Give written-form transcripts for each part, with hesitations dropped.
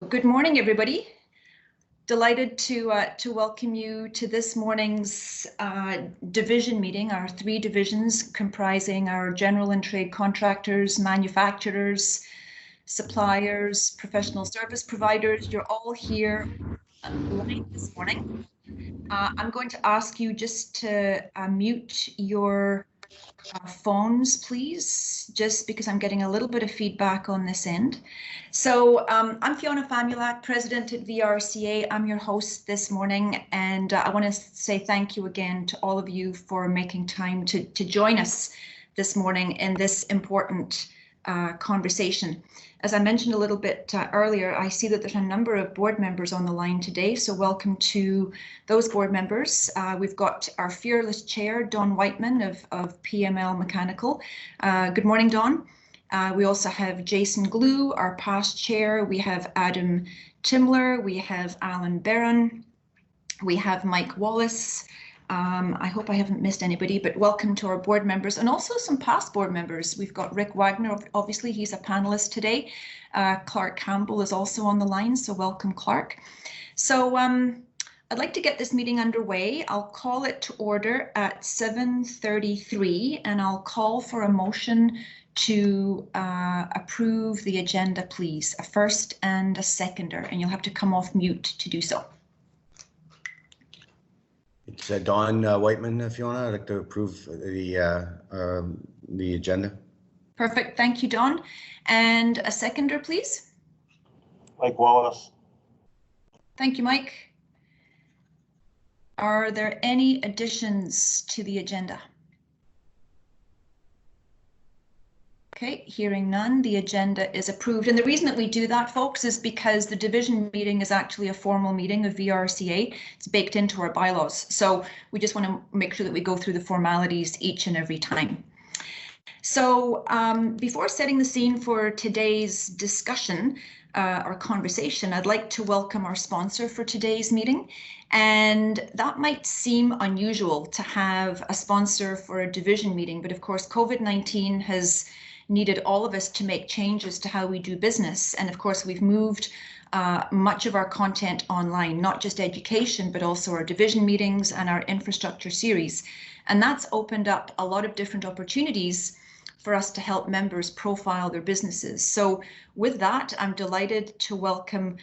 Good morning, everybody. Delighted to welcome you to this morning's division meeting, our three divisions comprising our general and trade contractors, manufacturers, suppliers, professional service providers. You're all here live this morning. I'm going to ask you just to mute your phones, please, just because I'm getting a little bit of feedback on this end. So I'm Fiona Famulak, President at VRCA. I'm your host this morning, and I want to say thank you again to all of you for making time to join us this morning in this important conversation. As I mentioned a little bit earlier, I see that there's a number of board members on the line today, so welcome to those board members. We've got our fearless chair, Don Whiteman of PML Mechanical. Good morning, Don. We also have Jason Glue, our past chair. We have Adam Timler. We have Alan Barron. We have Mike Wallace. I hope I haven't missed anybody, but welcome to our board members and also some past board members. We've got Rick Wagner, obviously he's a panelist today. Clark Campbell is also on the line, so welcome, Clark. So I'd like to get this meeting underway. I'll call it to order at 7:33 and I'll call for a motion to approve the agenda, please. A first and a seconder, and you'll have to come off mute to do so. It's Don Whiteman, Fiona. I'd like to approve the agenda. Perfect, thank you, Don. And a seconder, please. Mike Wallace. Thank you, Mike. Are there any additions to the agenda? Okay, hearing none, the agenda is approved. And the reason that we do that, folks, is because the division meeting is actually a formal meeting of VRCA. It's baked into our bylaws. So we just want to make sure that we go through the formalities each and every time. So before setting the scene for today's discussion or conversation, I'd like to welcome our sponsor for today's meeting. And that might seem unusual to have a sponsor for a division meeting, but of course, COVID-19 has needed all of us to make changes to how we do business. And of course, we've moved much of our content online, not just education, but also our division meetings and our infrastructure series. And that's opened up a lot of different opportunities for us to help members profile their businesses. So with that, I'm delighted to welcome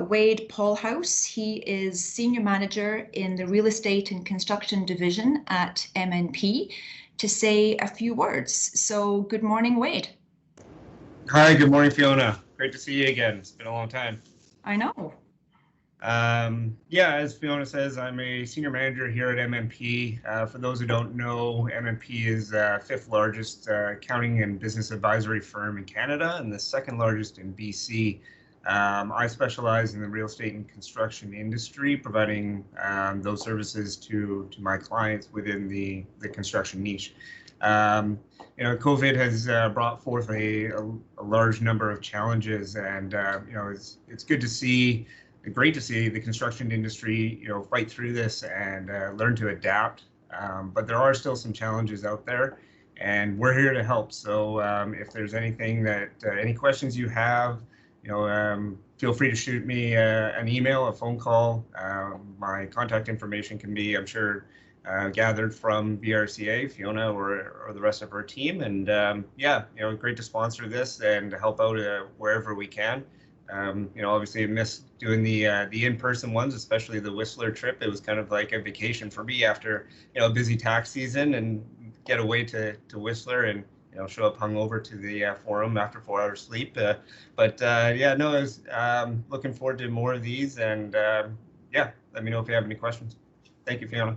Wade Paulhouse. He is Senior Manager in the Real Estate and Construction Division at MNP, to say a few words. So good morning, Wade. Hi, good morning, Fiona. Great to see you again. It's been a long time. I know. Yeah, as Fiona says, I'm a senior manager here at MNP. For those who don't know, MNP is the fifth largest accounting and business advisory firm in Canada and the second largest in BC. I specialize in the real estate and construction industry, providing those services to my clients within the construction niche. You know, COVID has brought forth a large number of challenges, and you know, it's good to see, great to see the construction industry, you know, fight through this and learn to adapt. But there are still some challenges out there, and we're here to help. So if there's anything that any questions you have, you know, feel free to shoot me an email, a phone call. My contact information can be, I'm sure, gathered from VRCA, Fiona, or the rest of our team. And yeah, you know, great to sponsor this and to help out wherever we can. You know, obviously I miss doing the in-person ones, especially the Whistler trip. It was kind of like a vacation for me after, you know, a busy tax season, and get away to Whistler and, you know, show up hungover to the forum after 4 hours sleep. Yeah, no, I was looking forward to more of these, and yeah, let me know if you have any questions. Thank you, Fiona.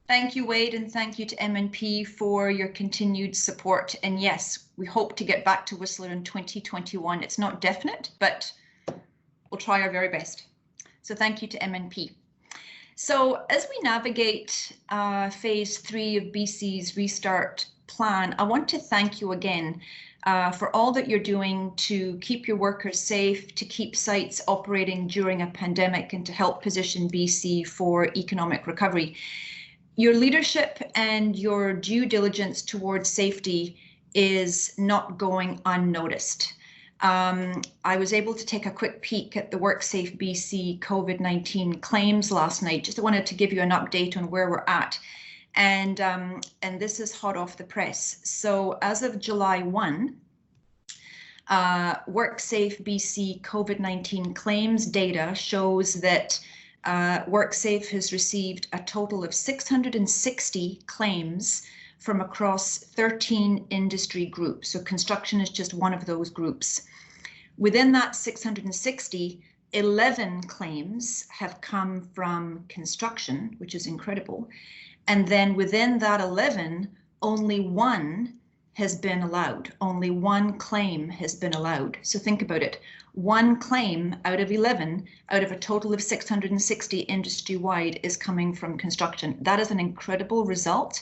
Thank you, Wade, and thank you to MNP for your continued support. And yes, we hope to get back to Whistler in 2021. It's not definite, but we'll try our very best. So thank you to MNP. So as we navigate phase 3 of BC's Restart plan, I want to thank you again for all that you're doing to keep your workers safe, to keep sites operating during a pandemic, and to help position BC for economic recovery. Your leadership and your due diligence towards safety is not going unnoticed. I was able to take a quick peek at the WorkSafe BC COVID-19 claims last night. Just wanted to give you an update on where we're at. And this is hot off the press. So as of July 1, WorkSafe BC COVID-19 claims data shows that WorkSafe has received a total of 660 claims from across 13 industry groups. So construction is just one of those groups. Within that 660, 11 claims have come from construction, which is incredible. And then within that 11, only one has been allowed. Only one claim has been allowed. So think about it. One claim out of 11, out of a total of 660 industry-wide, is coming from construction. That is an incredible result.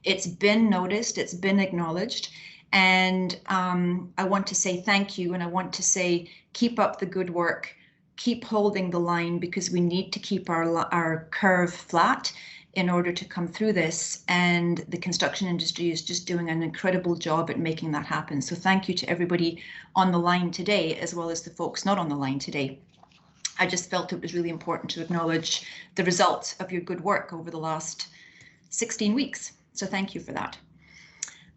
It's been noticed, it's been acknowledged. And I want to say thank you, and I want to say keep up the good work, keep holding the line, because we need to keep our curve flat in order to come through this, and the construction industry is just doing an incredible job at making that happen. So thank you to everybody on the line today, as well as the folks not on the line today. I just felt it was really important to acknowledge the results of your good work over the last 16 weeks. So thank you for that.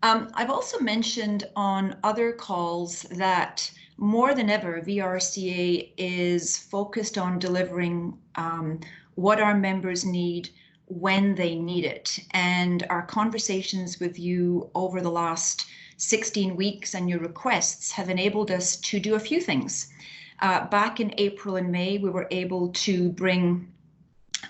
I've also mentioned on other calls that more than ever, VRCA is focused on delivering what our members need when they need it. And our conversations with you over the last 16 weeks and your requests have enabled us to do a few things. Back in April and May, we were able to bring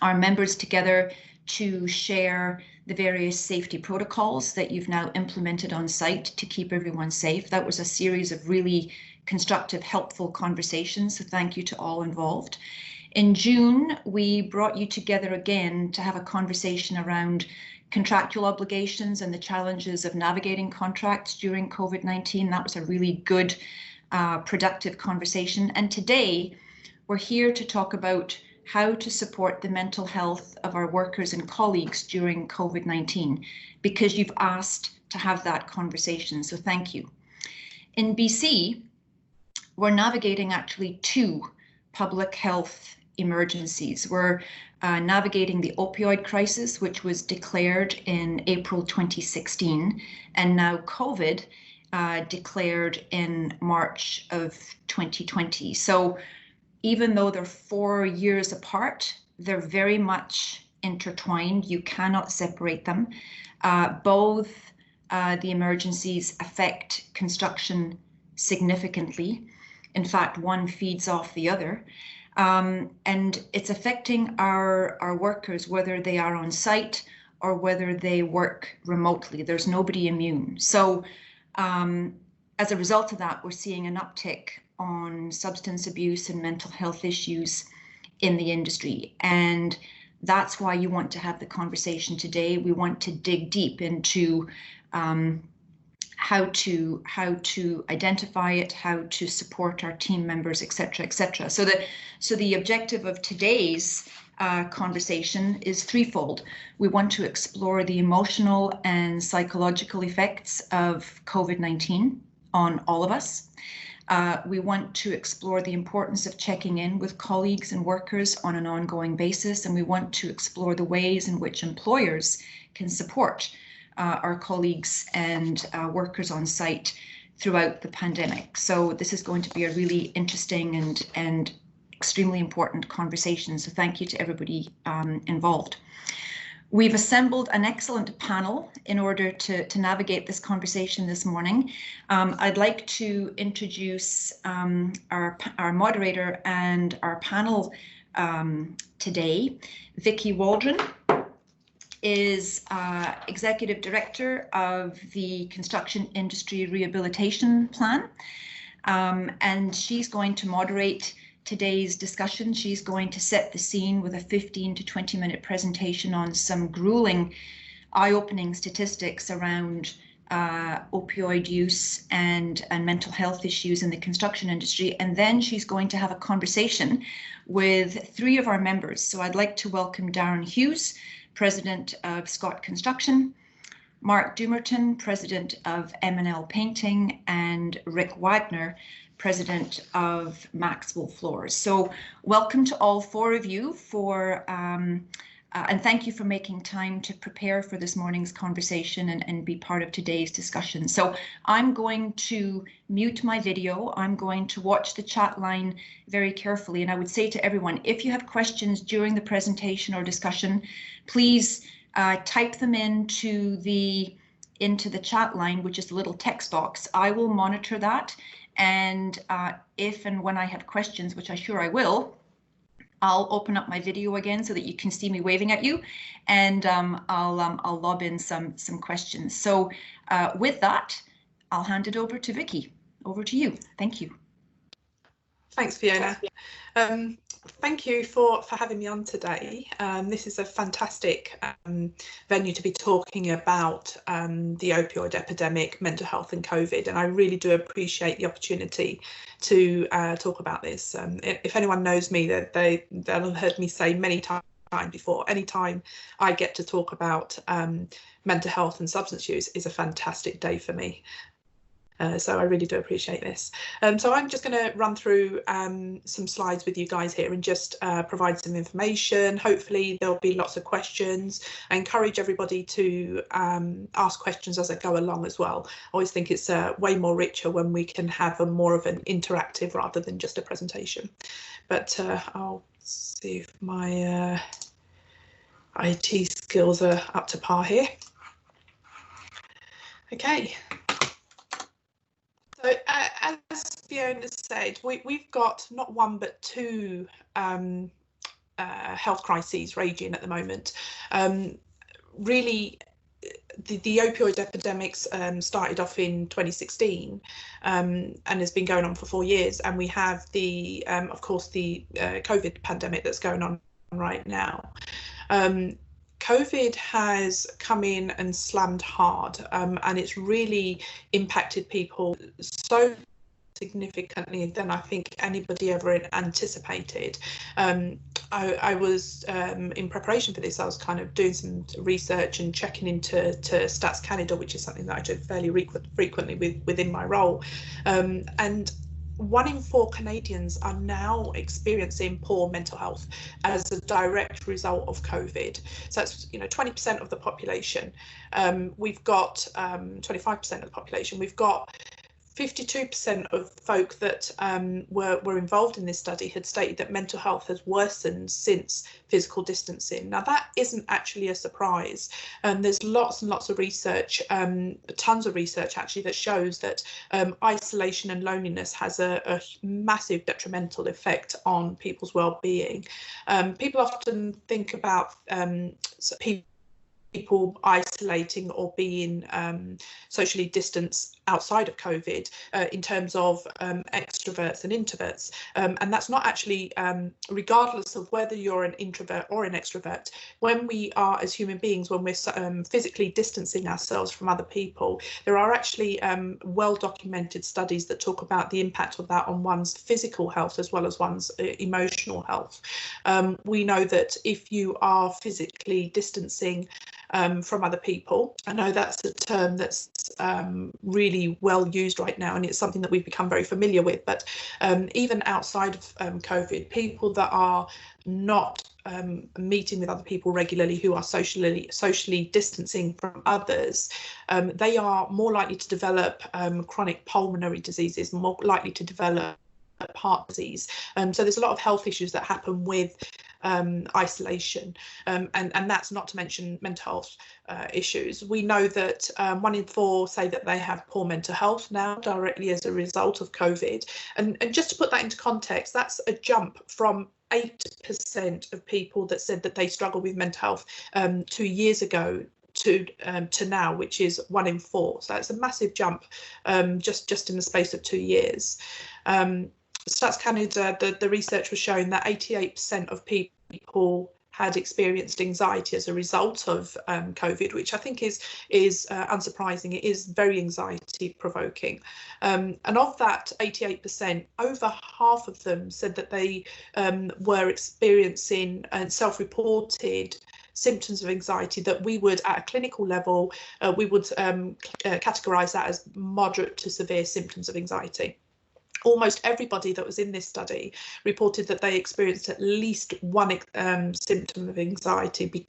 our members together to share the various safety protocols that you've now implemented on site to keep everyone safe. That was a series of really constructive, helpful conversations. So thank you to all involved. In June, we brought you together again to have a conversation around contractual obligations and the challenges of navigating contracts during COVID-19. That was a really good, productive conversation. And today, we're here to talk about how to support the mental health of our workers and colleagues during COVID-19, because you've asked to have that conversation. So thank you. In BC, we're navigating actually two public health emergencies. We're navigating the opioid crisis, which was declared in April 2016, and now COVID declared in March of 2020. So even though they're 4 years apart, they're very much intertwined. You cannot separate them. Both the emergencies affect construction significantly. In fact, one feeds off the other. And it's affecting our workers, whether they are on site or whether they work remotely. There's nobody immune. So as a result of that, we're seeing an uptick on substance abuse and mental health issues in the industry. And that's why you want to have the conversation today. We want to dig deep into how to identify it, how to support our team members, etc., etc. So the objective of today's conversation is threefold. We want to explore the emotional and psychological effects of COVID-19 on all of us. We want to explore the importance of checking in with colleagues and workers on an ongoing basis, and we want to explore the ways in which employers can support our colleagues and workers on site throughout the pandemic. So this is going to be a really interesting and extremely important conversation. So thank you to everybody involved. We've assembled an excellent panel in order to navigate this conversation this morning. I'd like to introduce our moderator and our panel today. Vicky Waldron is Executive Director of the Construction Industry Rehabilitation Plan, and she's going to moderate today's discussion. She's going to set the scene with a 15 to 20 minute presentation on some grueling, eye-opening statistics around opioid use and mental health issues in the construction industry. And then she's going to have a conversation with three of our members. So I'd like to welcome Darren Hughes, President of Scott Construction, Mark Dumerton, President of M&L Painting, and Rick Wagner, president of Maxwell Floors. So welcome to all four of you and thank you for making time to prepare for this morning's conversation and be part of today's discussion. So I'm going to mute my video. I'm going to watch the chat line very carefully. And I would say to everyone, if you have questions during the presentation or discussion, please type them into the chat line, which is the little text box. I will monitor that. And if and when I have questions, which I'm sure I will, I'll open up my video again so that you can see me waving at you, and I'll lob in some questions. So with that, I'll hand it over to Vicky. Over to you. Thank you. Thanks, Fiona. Thank you for having me on today. This is a fantastic venue to be talking about the opioid epidemic, mental health and COVID, and I really do appreciate the opportunity to talk about this. If anyone knows me, they'll have heard me say many times before, anytime I get to talk about mental health and substance use is a fantastic day for me. So I really do appreciate this. So I'm just going to run through some slides with you guys here and just provide some information. Hopefully there'll be lots of questions. I encourage everybody to ask questions as I go along as well. I always think it's way more richer when we can have a more of an interactive rather than just a presentation. But I'll see if my IT skills are up to par here. Okay. So as Fiona said, we've got not one but two health crises raging at the moment. Really, the opioid epidemics started off in 2016 and has been going on for 4 years. And we have the, of course, the COVID pandemic that's going on right now. COVID has come in and slammed hard, and it's really impacted people so significantly than I think anybody ever anticipated. I was in preparation for this, I was kind of doing some research and checking into Stats Canada, which is something that I do fairly frequently within my role, and 1 in 4 Canadians are now experiencing poor mental health as a direct result of COVID. So that's 20% of the population. We've got 25% of the population. We've got 52% of folk that were involved in this study had stated that mental health has worsened since physical distancing. Now, that isn't actually a surprise. There's lots and lots of research, tons of research actually, that shows that isolation and loneliness has a massive detrimental effect on people's well-being. People often think about people isolating or being socially distanced outside of COVID in terms of extroverts and introverts. And that's not actually, regardless of whether you're an introvert or an extrovert, when we are as human beings, when we're physically distancing ourselves from other people, there are actually well-documented studies that talk about the impact of that on one's physical health as well as one's emotional health. We know that if you are physically distancing from other people, I know that's a term that's really well used right now, and it's something that we've become very familiar with, but even outside of COVID, people that are not meeting with other people regularly, who are socially distancing from others, they are more likely to develop chronic pulmonary diseases, more likely to develop heart disease. So there's a lot of health issues that happen with isolation, and that's not to mention mental health issues. We know that 1 in 4 say that they have poor mental health now directly as a result of COVID, and just to put that into context, that's a jump from 8% of people that said that they struggle with mental health 2 years ago to now, which is 1 in 4. So it's a massive jump just in the space of 2 years. Stats Canada, the research was showing that 88% of people had experienced anxiety as a result of COVID, which I think is unsurprising. It is very anxiety provoking. And of that 88%, over half of them said that they were experiencing self-reported symptoms of anxiety that we would, at a clinical level, we would categorise that as moderate to severe symptoms of anxiety. almost everybody that was in this study reported that they experienced at least one symptom of anxiety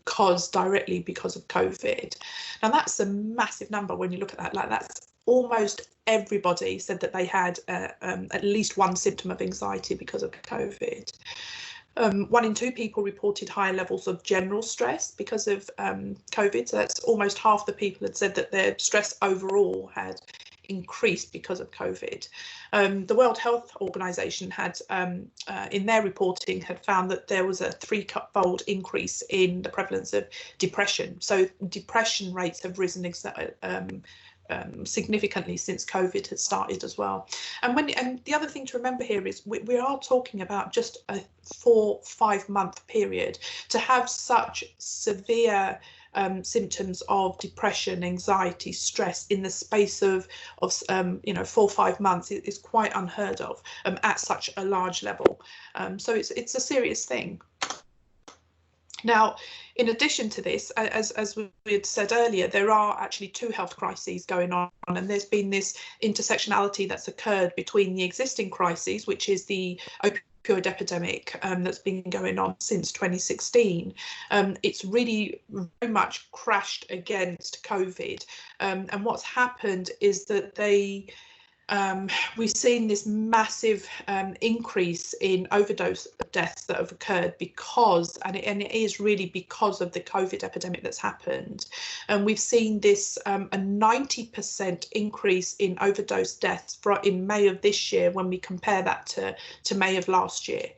directly because of COVID. Now that's a massive number when you look at that. Like, that's almost everybody said that they had at least one symptom of anxiety because of COVID. 1 in 2 people reported higher levels of general stress because of COVID. So that's almost half the people had said that their stress overall had increased because of COVID. The World Health Organization had, in their reporting, had found that there was a 3-fold increase in the prevalence of depression. So depression rates have risen significantly since COVID had started as well. And the other thing to remember here is we are talking about just a 4-5 month period. To have such severe symptoms of depression, anxiety, stress in the space of 4-5 months is quite unheard of at such a large level. So it's a serious thing. Now, in addition to this, as we had said earlier, there are actually 2 health crises going on, and there's been this intersectionality that's occurred between the existing crises, which is the opioid epidemic that's been going on since 2016. It's really very much crashed against COVID, and what's happened is that we've seen this massive increase in overdose deaths that have occurred because, and it is really because of the COVID epidemic that's happened. And we've seen this a 90% increase in overdose deaths in May of this year when we compare that to May of last year.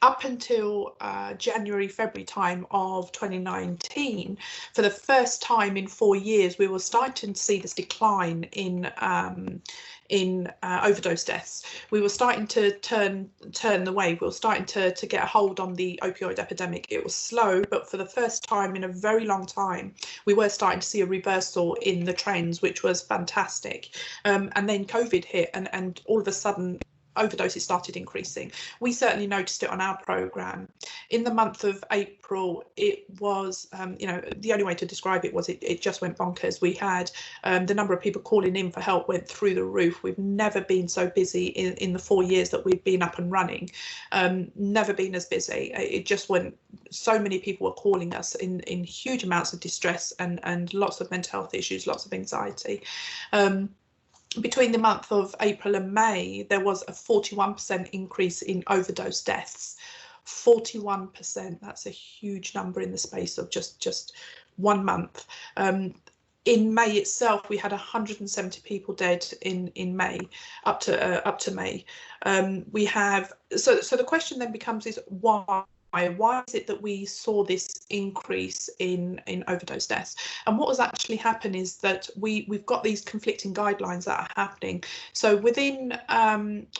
Up until January, February time of 2019, for the first time in 4 years, we were starting to see this decline in overdose deaths. We were starting to turn the wave. We were starting to get a hold on the opioid epidemic. It was slow, but for the first time in a very long time, we were starting to see a reversal in the trends, which was fantastic. And then COVID hit, and all of a sudden, overdoses started increasing. We certainly noticed it on our programme. In the month of April, it was, the only way to describe it was it just went bonkers. We had the number of people calling in for help went through the roof. We've never been so busy in the 4 years that we've been up and running. Never been as busy. It just went, so many people were calling us in huge amounts of distress and lots of mental health issues, lots of anxiety. Between the month of April and May, there was a 41% increase in overdose deaths. 41%, that's a huge number in the space of just 1 month. In May itself, we had 170 people dead in May, up to May. We have, so the question then becomes is why? Why is it that we saw this increase in overdose deaths? And what has actually happened is that we've got these conflicting guidelines that are happening. So within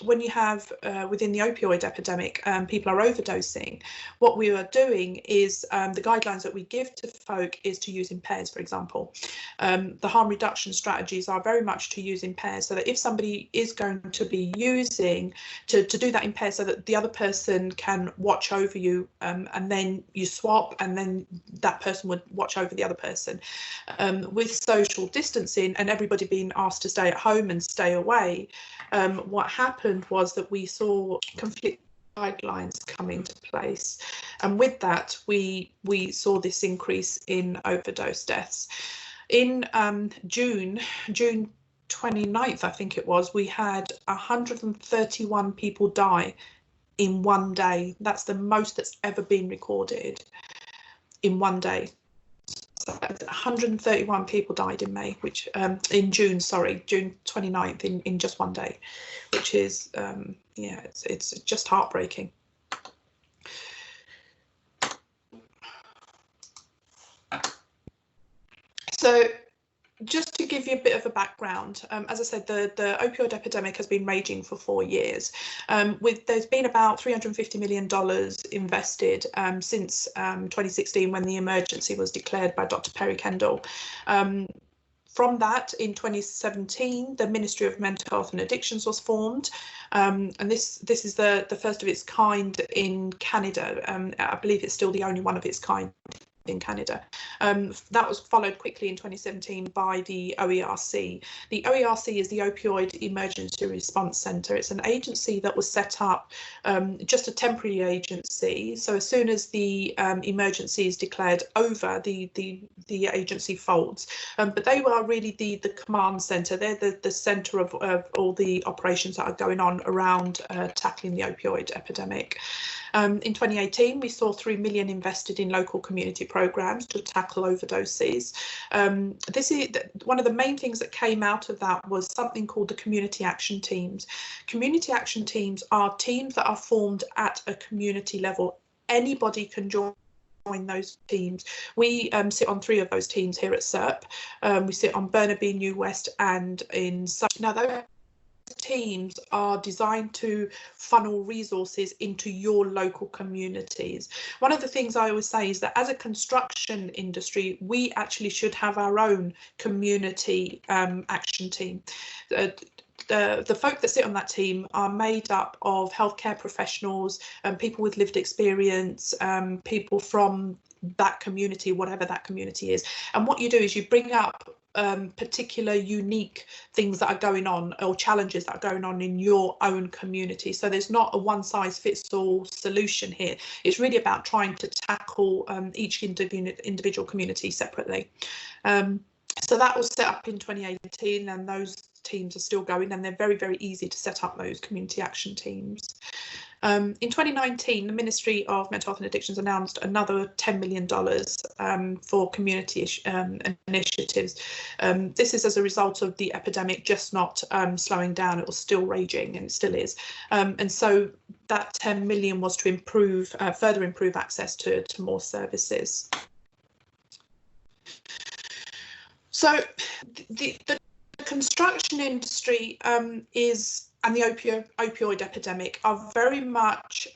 when you have within the opioid epidemic, people are overdosing. What we are doing is the guidelines that we give to folk is to use in pairs, for example. The harm reduction strategies are very much to use in pairs, so that if somebody is going to be using, to do that in pairs so that the other person can watch over you, and then you swap, and then that person would watch over the other person. With social distancing and everybody being asked to stay at home and stay away, what happened was that we saw conflict guidelines come into place, and with that we saw this increase in overdose deaths. In June 29th, I think it was, we had 131 people die in 1 day. That's the most that's ever been recorded in 1 day. So 131 people died in May, which in June, sorry, June 29th, in just 1 day, which is yeah, it's just heartbreaking. So just to give you a bit of a background, as I said, the opioid epidemic has been raging for 4 years. There's been about $350 million invested since 2016, when the emergency was declared by Dr. Perry Kendall. From that, in 2017, the Ministry of Mental Health and Addictions was formed, and this is the first of its kind in Canada. I believe it's still the only one of its kind in Canada. That was followed quickly in 2017 by the OERC. The OERC is the Opioid Emergency Response Centre. It's an agency that was set up, just a temporary agency. So as soon as the emergency is declared over, the agency folds. But they were really the command centre. They're the centre of all the operations that are going on around tackling the opioid epidemic. In 2018, we saw $3 million invested in local community programmes to tackle overdoses. This is one of the main things that came out of that was something called the community action teams. Community action teams are teams that are formed at a community level. Anybody can join those teams. We sit on 3 of those teams here at SERP. We sit on Burnaby, New West, and in now those teams are designed to funnel resources into your local communities. One of the things I always say is that as a construction industry, we actually should have our own community action team. The folk that sit on that team are made up of healthcare professionals and people with lived experience, people from that community, whatever that community is. And what you do is you bring up particular unique things that are going on or challenges that are going on in your own community. So there's not a one-size-fits-all solution here. It's really about trying to tackle each individual community separately. So that was set up in 2018, and those teams are still going, and they're very, very easy to set up, those community action teams. In 2019, the Ministry of Mental Health and Addictions announced another $10 million for community initiatives. This is as a result of the epidemic just not slowing down. It was still raging, and it still is. And so that 10 million was to improve, further improve access to more services. So the construction industry and the opioid epidemic are very much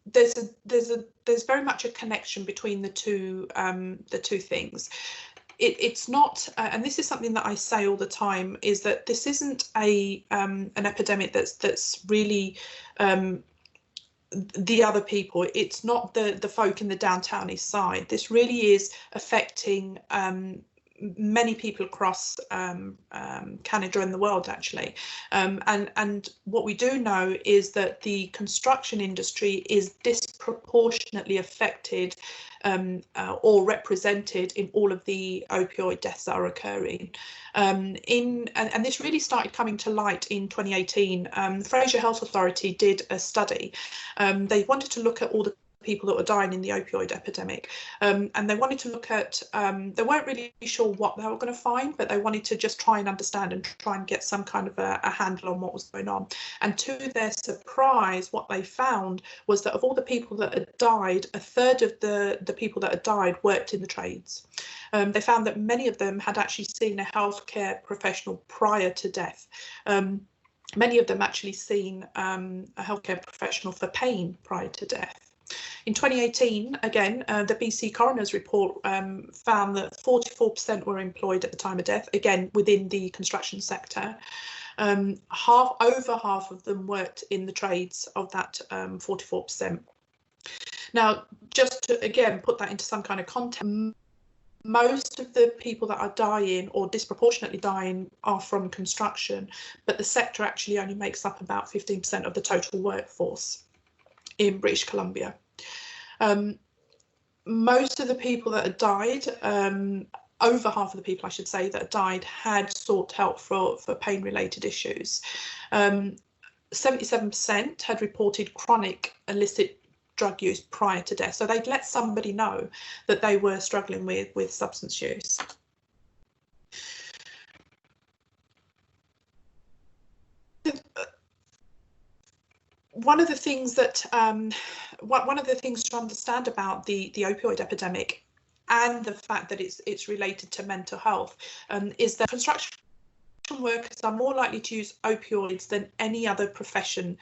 there's very much a connection between the two things. It's not, and this is something that I say all the time, is that this isn't an epidemic that's really the other people. It's not the folk in the downtown east side. This really is affecting many people across Canada and the world, actually. And what we do know is that the construction industry is disproportionately affected or represented in all of the opioid deaths that are occurring. And this really started coming to light in 2018. The Fraser Health Authority did a study. They wanted to look at all the people that were dying in the opioid epidemic, and they wanted to look at, they weren't really sure what they were going to find, but they wanted to just try and understand and try and get some kind of a handle on what was going on. And to their surprise, what they found was that of all the people that had died, a third of the people that had died worked in the trades. They found that many of them had actually seen a healthcare professional prior to death. Many of them actually seen a healthcare professional for pain prior to death. In 2018, again, the BC Coroner's report found that 44% were employed at the time of death, again, within the construction sector. Over half of them worked in the trades of that 44%. Now, just to, again, put that into some kind of context, most of the people that are dying or disproportionately dying are from construction, but the sector actually only makes up about 15% of the total workforce in British Columbia. Most of the people that had died, over half of the people, I should say, that died had sought help for pain-related issues. 77% had reported chronic illicit drug use prior to death, so they'd let somebody know that they were struggling with substance use. One of the things that one of the things to understand about the opioid epidemic and the fact that it's related to mental health is that construction workers are more likely to use opioids than any other profession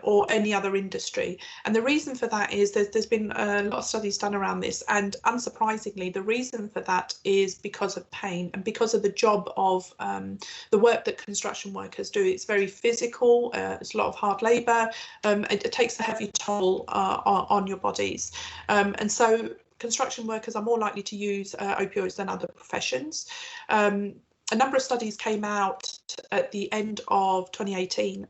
or any other industry. And the reason for that is there's been a lot of studies done around this, and unsurprisingly, the reason for that is because of pain and because of the job of the work that construction workers do. It's very physical, it's a lot of hard labour, it takes a heavy toll on your bodies. And so construction workers are more likely to use opioids than other professions. A number of studies came out at the end of 2018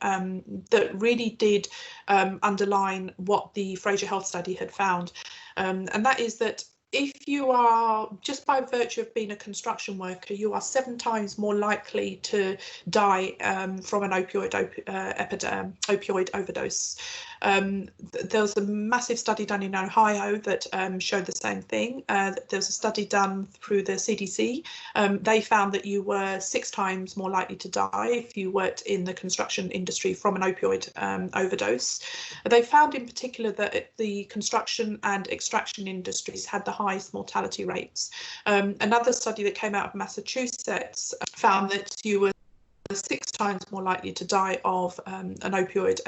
that really did underline what the Fraser Health study had found, and that is that if you are, just by virtue of being a construction worker, you are 7 times more likely to die from an opioid overdose. There was a massive study done in Ohio that showed the same thing. There was a study done through the CDC. They found that you were 6 times more likely to die if you worked in the construction industry from an opioid overdose. They found in particular that the construction and extraction industries had the highest mortality rates. Another study that came out of Massachusetts found that you were 6 times more likely to die of an opioid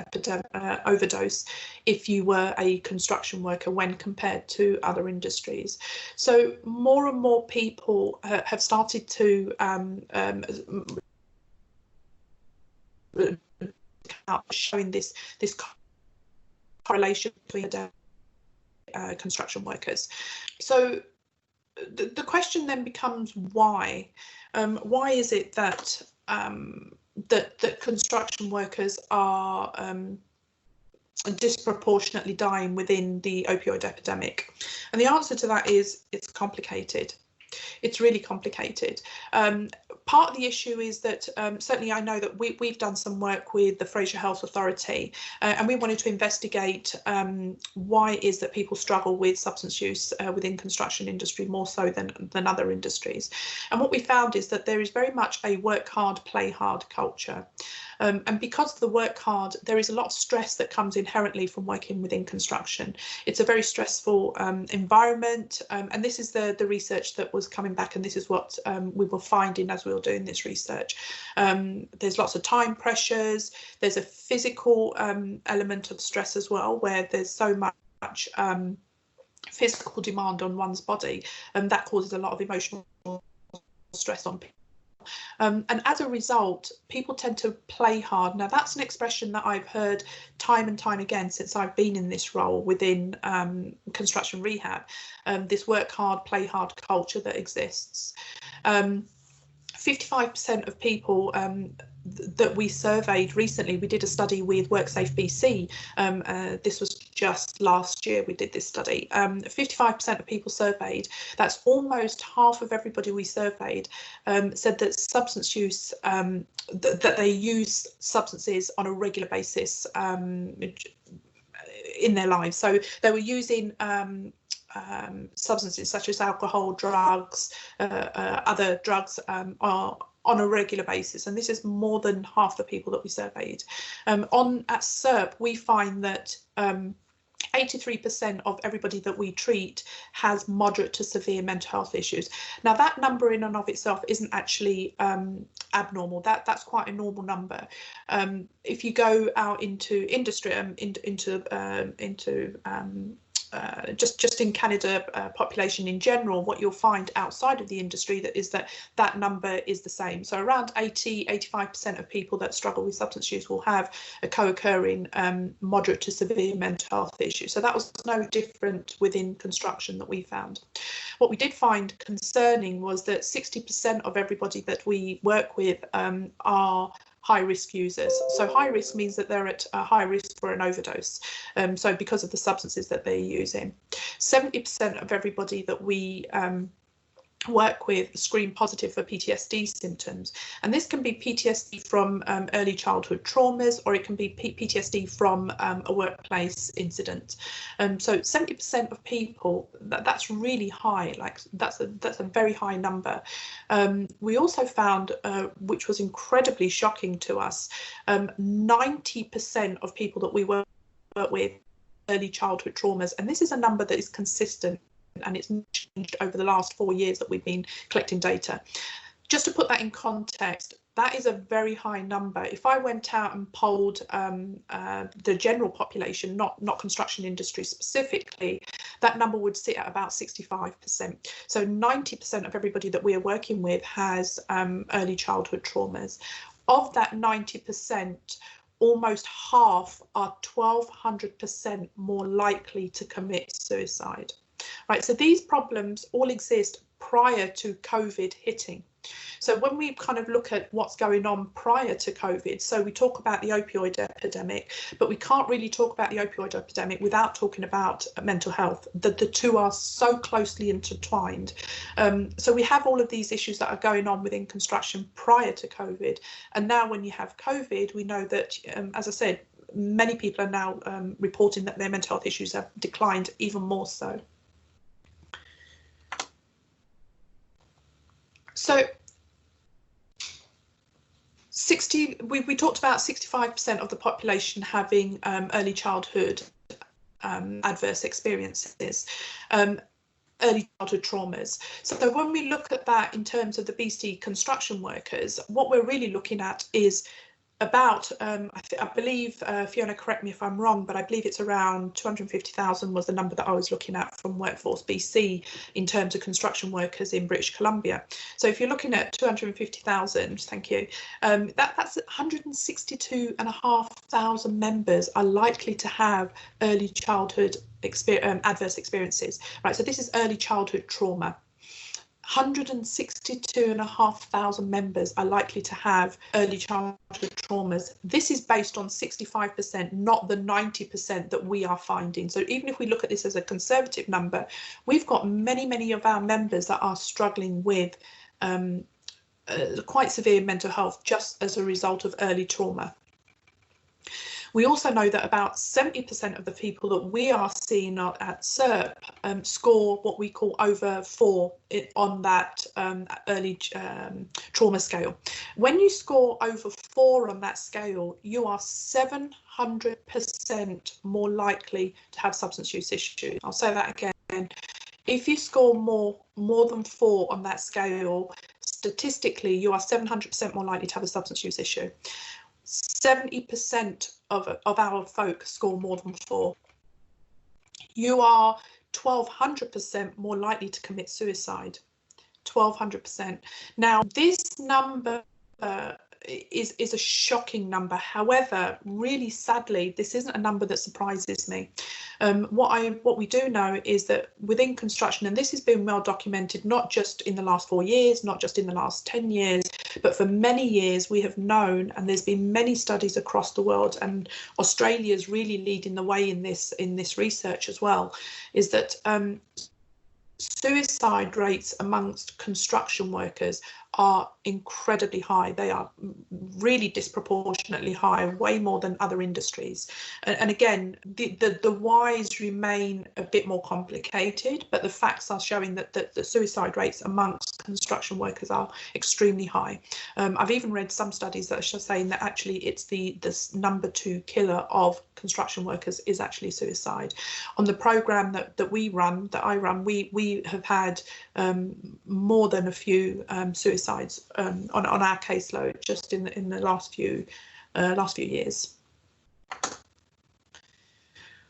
overdose if you were a construction worker when compared to other industries. So more and more people have started to showing this correlation between construction workers. So the question then becomes why? Why is it that that construction workers are disproportionately dying within the opioid epidemic? And the answer to that is it's complicated. It's really complicated. Part of the issue is that certainly I know that we've done some work with the Fraser Health Authority and we wanted to investigate why it is that people struggle with substance use within construction industry more so than other industries. And what we found is that there is very much a work hard, play hard culture. And because of the work hard, there is a lot of stress that comes inherently from working within construction. It's a very stressful environment, and this is the research that was coming back, and this is what we were finding as we were doing this research. There's lots of time pressures. There's a physical element of stress as well, where there's so much physical demand on one's body, and that causes a lot of emotional stress on people. And as a result, people tend to play hard. Now, that's an expression that I've heard time and time again since I've been in this role within construction rehab, this work hard, play hard culture that exists. 55% of people that we surveyed recently, we did a study with WorkSafe BC. This was just last year we did this study. 55% of people surveyed, that's almost half of everybody we surveyed, said that substance use, that they use substances on a regular basis in their lives. So they were using substances such as alcohol, drugs, other drugs on a regular basis, and this is more than half the people that we surveyed. At SERP, we find that 83% of everybody that we treat has moderate to severe mental health issues. Now, that number in and of itself isn't actually abnormal. That's quite a normal number. If you go out into industry, just in Canada population in general, what you'll find outside of the industry that number is the same. So around 85% of people that struggle with substance use will have a co-occurring moderate to severe mental health issue. So that was no different within construction that we found. What we did find concerning was that 60% of everybody that we work with are high-risk users. So high risk means that they're at a high risk for an overdose. So because of the substances that they're using. 70% of everybody that we work with screen positive for PTSD symptoms, and this can be PTSD from early childhood traumas, or it can be PTSD from a workplace incident. So 70% of people, that's really high, like that's a very high number. We also found, which was incredibly shocking to us, 90% of people that we work with early childhood traumas, and this is a number that is consistent, and it's changed over the last 4 years that we've been collecting data. Just to put that in context, that is a very high number. If I went out and polled the general population, not construction industry specifically, that number would sit at about 65%. So 90% of everybody that we are working with has early childhood traumas. Of that 90%, almost half are 1,200% more likely to commit suicide. right? So these problems all exist prior to COVID hitting. So when we kind of look at what's going on prior to COVID, so we talk about the opioid epidemic, but we can't really talk about the opioid epidemic without talking about mental health. The two are so closely intertwined. So we have all of these issues that are going on within construction prior to COVID. And now when you have COVID, we know that, as I said, many people are now reporting that their mental health issues have declined even more so. So we talked about 65% of the population having early childhood adverse experiences, early childhood traumas. So when we look at that in terms of the BC construction workers, what we're really looking at is about, I believe, Fiona, correct me if I'm wrong, but I believe it's around 250,000 was the number that I was looking at from Workforce BC in terms of construction workers in British Columbia. So if you're looking at 250,000, thank you, that's 162,500 members are likely to have early childhood adverse experiences, right? So this is early childhood trauma. 162,500 members are likely to have early childhood traumas. This is based on 65%, not the 90% that we are finding. So even if we look at this as a conservative number, we've got many of our members that are struggling with quite severe mental health just as a result of early trauma. We also know that about 70% of the people that we are seeing at CERP score what we call over 4 on that early trauma scale. When you score over 4 on that scale, you are 700% more likely to have substance use issues. I'll say that again. If you score more than 4 on that scale, statistically, you are 700% more likely to have a substance use issue. 70% of our folk score more than 4. You are 1,200% more likely to commit suicide. 1,200%. Now, this number is a shocking number. However, really sadly, this isn't a number that surprises me. What we do know is that within construction, and this has been well documented, not just in the last 4 years, not just in the last 10 years, but for many years we have known, and there's been many studies across the world, and Australia is really leading the way in this research as well, is that suicide rates amongst construction workers are incredibly high. They are really disproportionately high, way more than other industries. And again, the whys remain a bit more complicated, but the facts are showing that the suicide rates amongst construction workers are extremely high. I've even read some studies that are saying that actually it's the number 2 killer of construction workers is actually suicide. On the program that I run, we have had more than a few suicides on our caseload just in the last few years.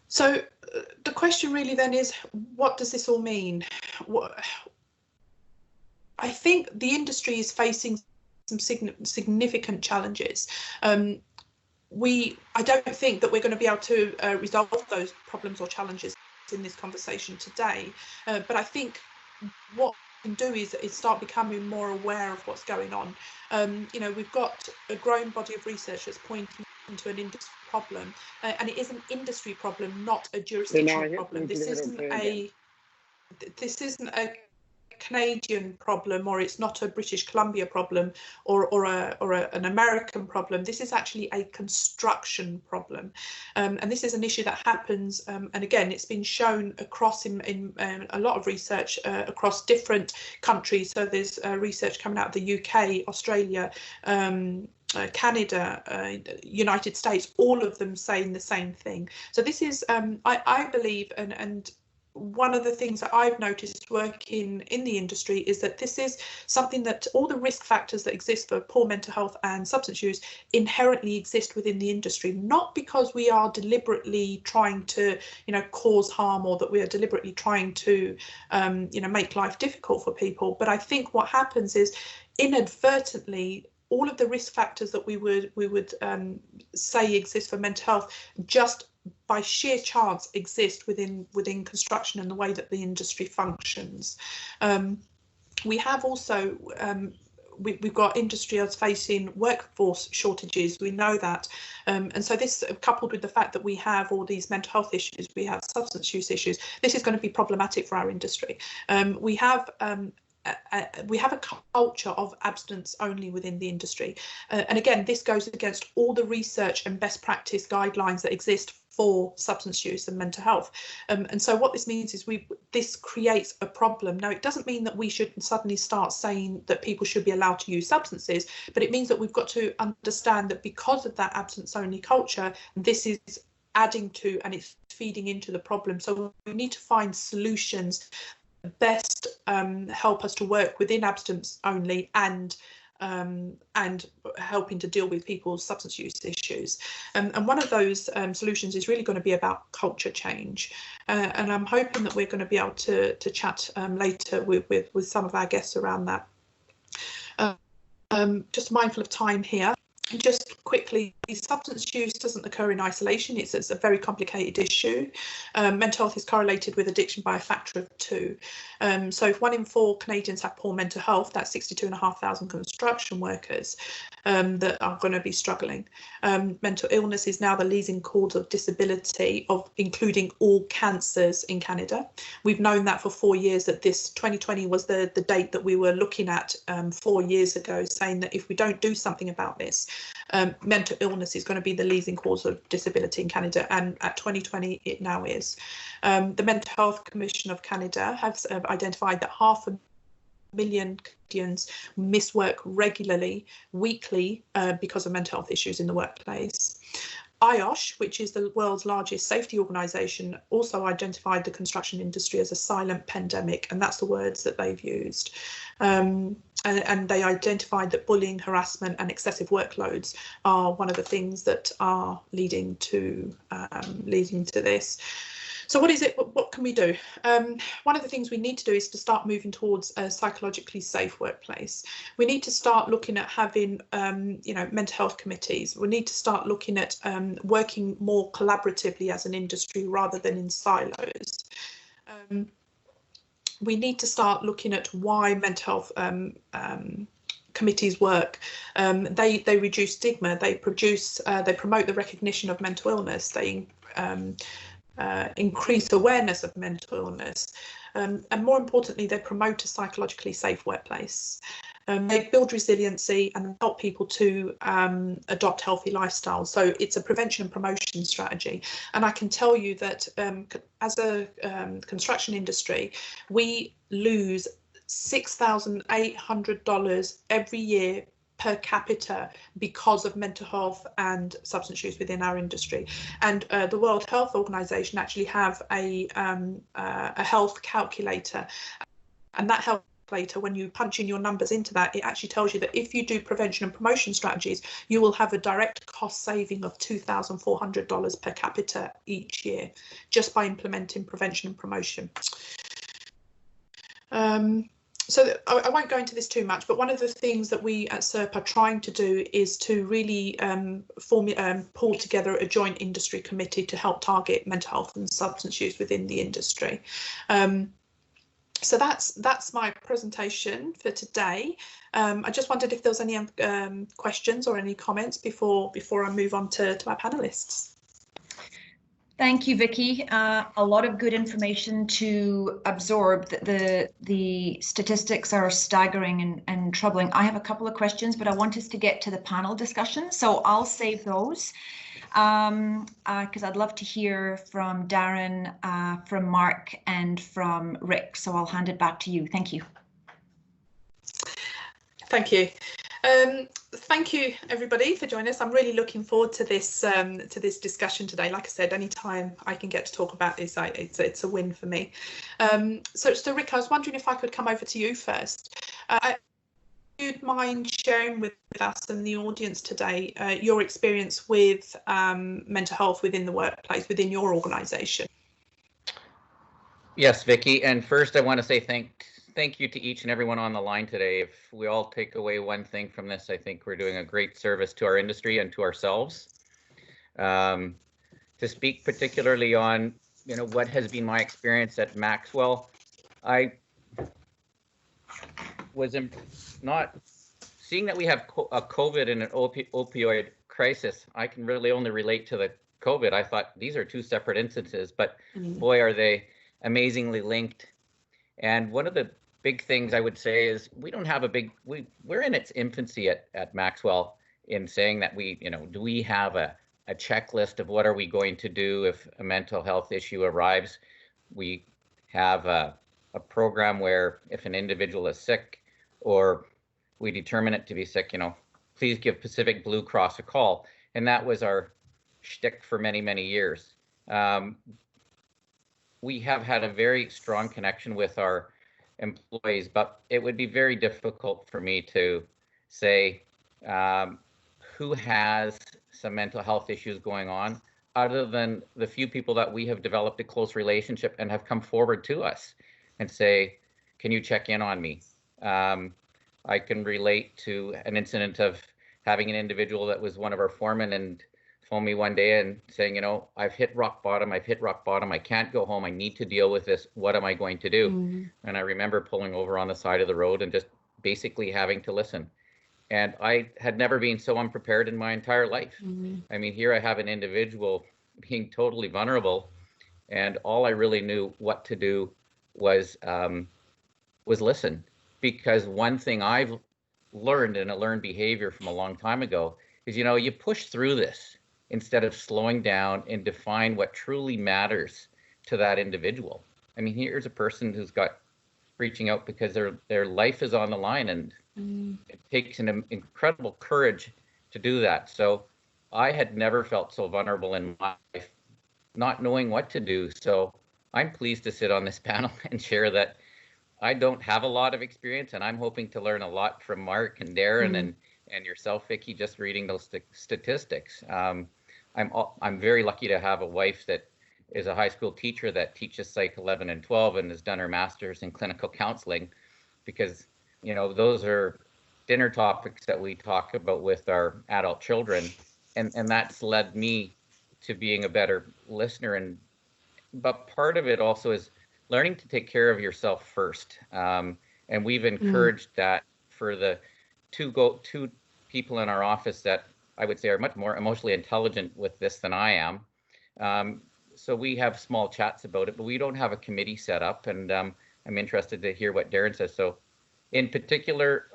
So the question really then is, what does this all mean? I think the industry is facing some significant challenges. I don't think that we're going to be able to resolve those problems or challenges in this conversation today, but I think what can do is start becoming more aware of what's going on. You know, we've got a growing body of research that's pointing to an industry problem, and it is an industry problem, not a jurisdictional problem. This isn't a Canadian problem, or it's not a British Columbia problem, or an American problem. This is actually a construction problem, and this is an issue that happens. And again, it's been shown across in a lot of research across different countries. So there's research coming out of the UK, Australia, Canada, United States, all of them saying the same thing. So this is, I believe, and one of the things that I've noticed working in the industry is that this is something that all the risk factors that exist for poor mental health and substance use inherently exist within the industry, not because we are deliberately trying to, cause harm, or that we are deliberately trying to, make life difficult for people. But I think what happens is inadvertently, all of the risk factors that we would say exist for mental health, just by sheer chance exist within construction and the way that the industry functions. We have also we've got industry that's facing workforce shortages. We know that, and so this, coupled with the fact that we have all these mental health issues, we have substance use issues, this is going to be problematic for our industry. We have a culture of abstinence only within the industry, and again, this goes against all the research and best practice guidelines that exist for substance use and mental health. And so what this means is this creates a problem. Now, it doesn't mean that we should suddenly start saying that people should be allowed to use substances, but it means that we've got to understand that because of that abstinence only culture, this is adding to and it's feeding into the problem. So we need to find solutions that best help us to work within abstinence only and helping to deal with people's substance use issues. And one of those solutions is really going to be about culture change. And I'm hoping that we're going to be able to chat later with some of our guests around that. Just mindful of time here. Just quickly, substance use doesn't occur in isolation. It's a very complicated issue. Mental health is correlated with addiction by a factor of 2. So if 1 in 4 Canadians have poor mental health, that's 62,500 construction workers that are going to be struggling. Mental illness is now the leading cause of disability, including all cancers in Canada. We've known that for 4 years, that this 2020 was the date that we were looking at 4 years ago, saying that if we don't do something about this, mental illness is going to be the leading cause of disability in Canada, and at 2020 it now is. The Mental Health Commission of Canada has identified that 500,000 Canadians miss work regularly, weekly, because of mental health issues in the workplace. IOSH, which is the world's largest safety organisation, also identified the construction industry as a silent pandemic, and that's the words that they've used. And they identified that bullying, harassment and excessive workloads are one of the things that are leading to this. So what is it? What can we do? One of the things we need to do is to start moving towards a psychologically safe workplace. We need to start looking at having, mental health committees. We need to start looking at working more collaboratively as an industry rather than in silos. We need to start looking at why mental health committees work. They reduce stigma. They promote the recognition of mental illness. They increase awareness of mental illness, and more importantly, they promote a psychologically safe workplace. They build resiliency and help people to adopt healthy lifestyles. So it's a prevention and promotion strategy. And I can tell you that as a construction industry, we lose $6,800 every year per capita because of mental health and substance use within our industry. And the World Health Organization actually have a health calculator, and that health calculator, when you punch in your numbers into that, it actually tells you that if you do prevention and promotion strategies, you will have a direct cost saving of $2,400 per capita each year just by implementing prevention and promotion. So I won't go into this too much, but one of the things that we at SERP are trying to do is to really pull together a joint industry committee to help target mental health and substance use within the industry. So that's my presentation for today. I just wondered if there was any questions or any comments before I move on to our panelists. Thank you, Vicky. A lot of good information to absorb. The statistics are staggering and troubling. I have a couple of questions, but I want us to get to the panel discussion, so I'll save those because I'd love to hear from Darren, from Mark, and from Rick. So I'll hand it back to you. Thank you. Thank you. Thank you, everybody, for joining us. I'm really looking forward to this discussion today. Like I said, anytime I can get to talk about this, it's a win for me. So Rick, I was wondering if I could come over to you first. Would you mind sharing with us and the audience today your experience with mental health within the workplace, within your organisation? Yes, Vicky. And first, I want to say thank you to each and everyone on the line today. If we all take away one thing from this, I think we're doing a great service to our industry and to ourselves. To to speak particularly on, what has been my experience at Maxwell. I was not seeing that we have a COVID and an opioid crisis. I can really only relate to the COVID. I thought these are two separate instances, but boy, are they amazingly linked. And one of the big things I would say is we don't have we're in its infancy at Maxwell in saying that do we have a checklist of what are we going to do if a mental health issue arrives? We have a program where if an individual is sick or we determine it to be sick, please give Pacific Blue Cross a call. And that was our shtick for many, many years. We have had a very strong connection with our employees, but it would be very difficult for me to say who has some mental health issues going on, other than the few people that we have developed a close relationship and have come forward to us and say, can you check in on me? I can relate to an incident of having an individual that was one of our foremen and phone me one day and saying, I've hit rock bottom. I can't go home. I need to deal with this. What am I going to do? And I remember pulling over on the side of the road and just basically having to listen. And I had never been so unprepared in my entire life. I mean, here I have an individual being totally vulnerable, and all I really knew what to do was listen. Because one thing I've learned, and a learned behavior from a long time ago, is, you push through this instead of slowing down and define what truly matters to that individual. I mean, here's a person who's got reaching out because their life is on the line, and it takes an incredible courage to do that. So I had never felt so vulnerable in my life, not knowing what to do. So I'm pleased to sit on this panel and share that I don't have a lot of experience, and I'm hoping to learn a lot from Mark and Darren and yourself, Vicki, just reading those statistics. I'm very lucky to have a wife that is a high school teacher that teaches Psych 11 and 12 and has done her master's in clinical counseling, because those are dinner topics that we talk about with our adult children, and that's led me to being a better listener. But part of it also is learning to take care of yourself first, and we've encouraged that for the two people in our office that I would say are much more emotionally intelligent with this than I am. So we have small chats about it, but we don't have a committee set up, and I'm interested to hear what Darren says. So in particular,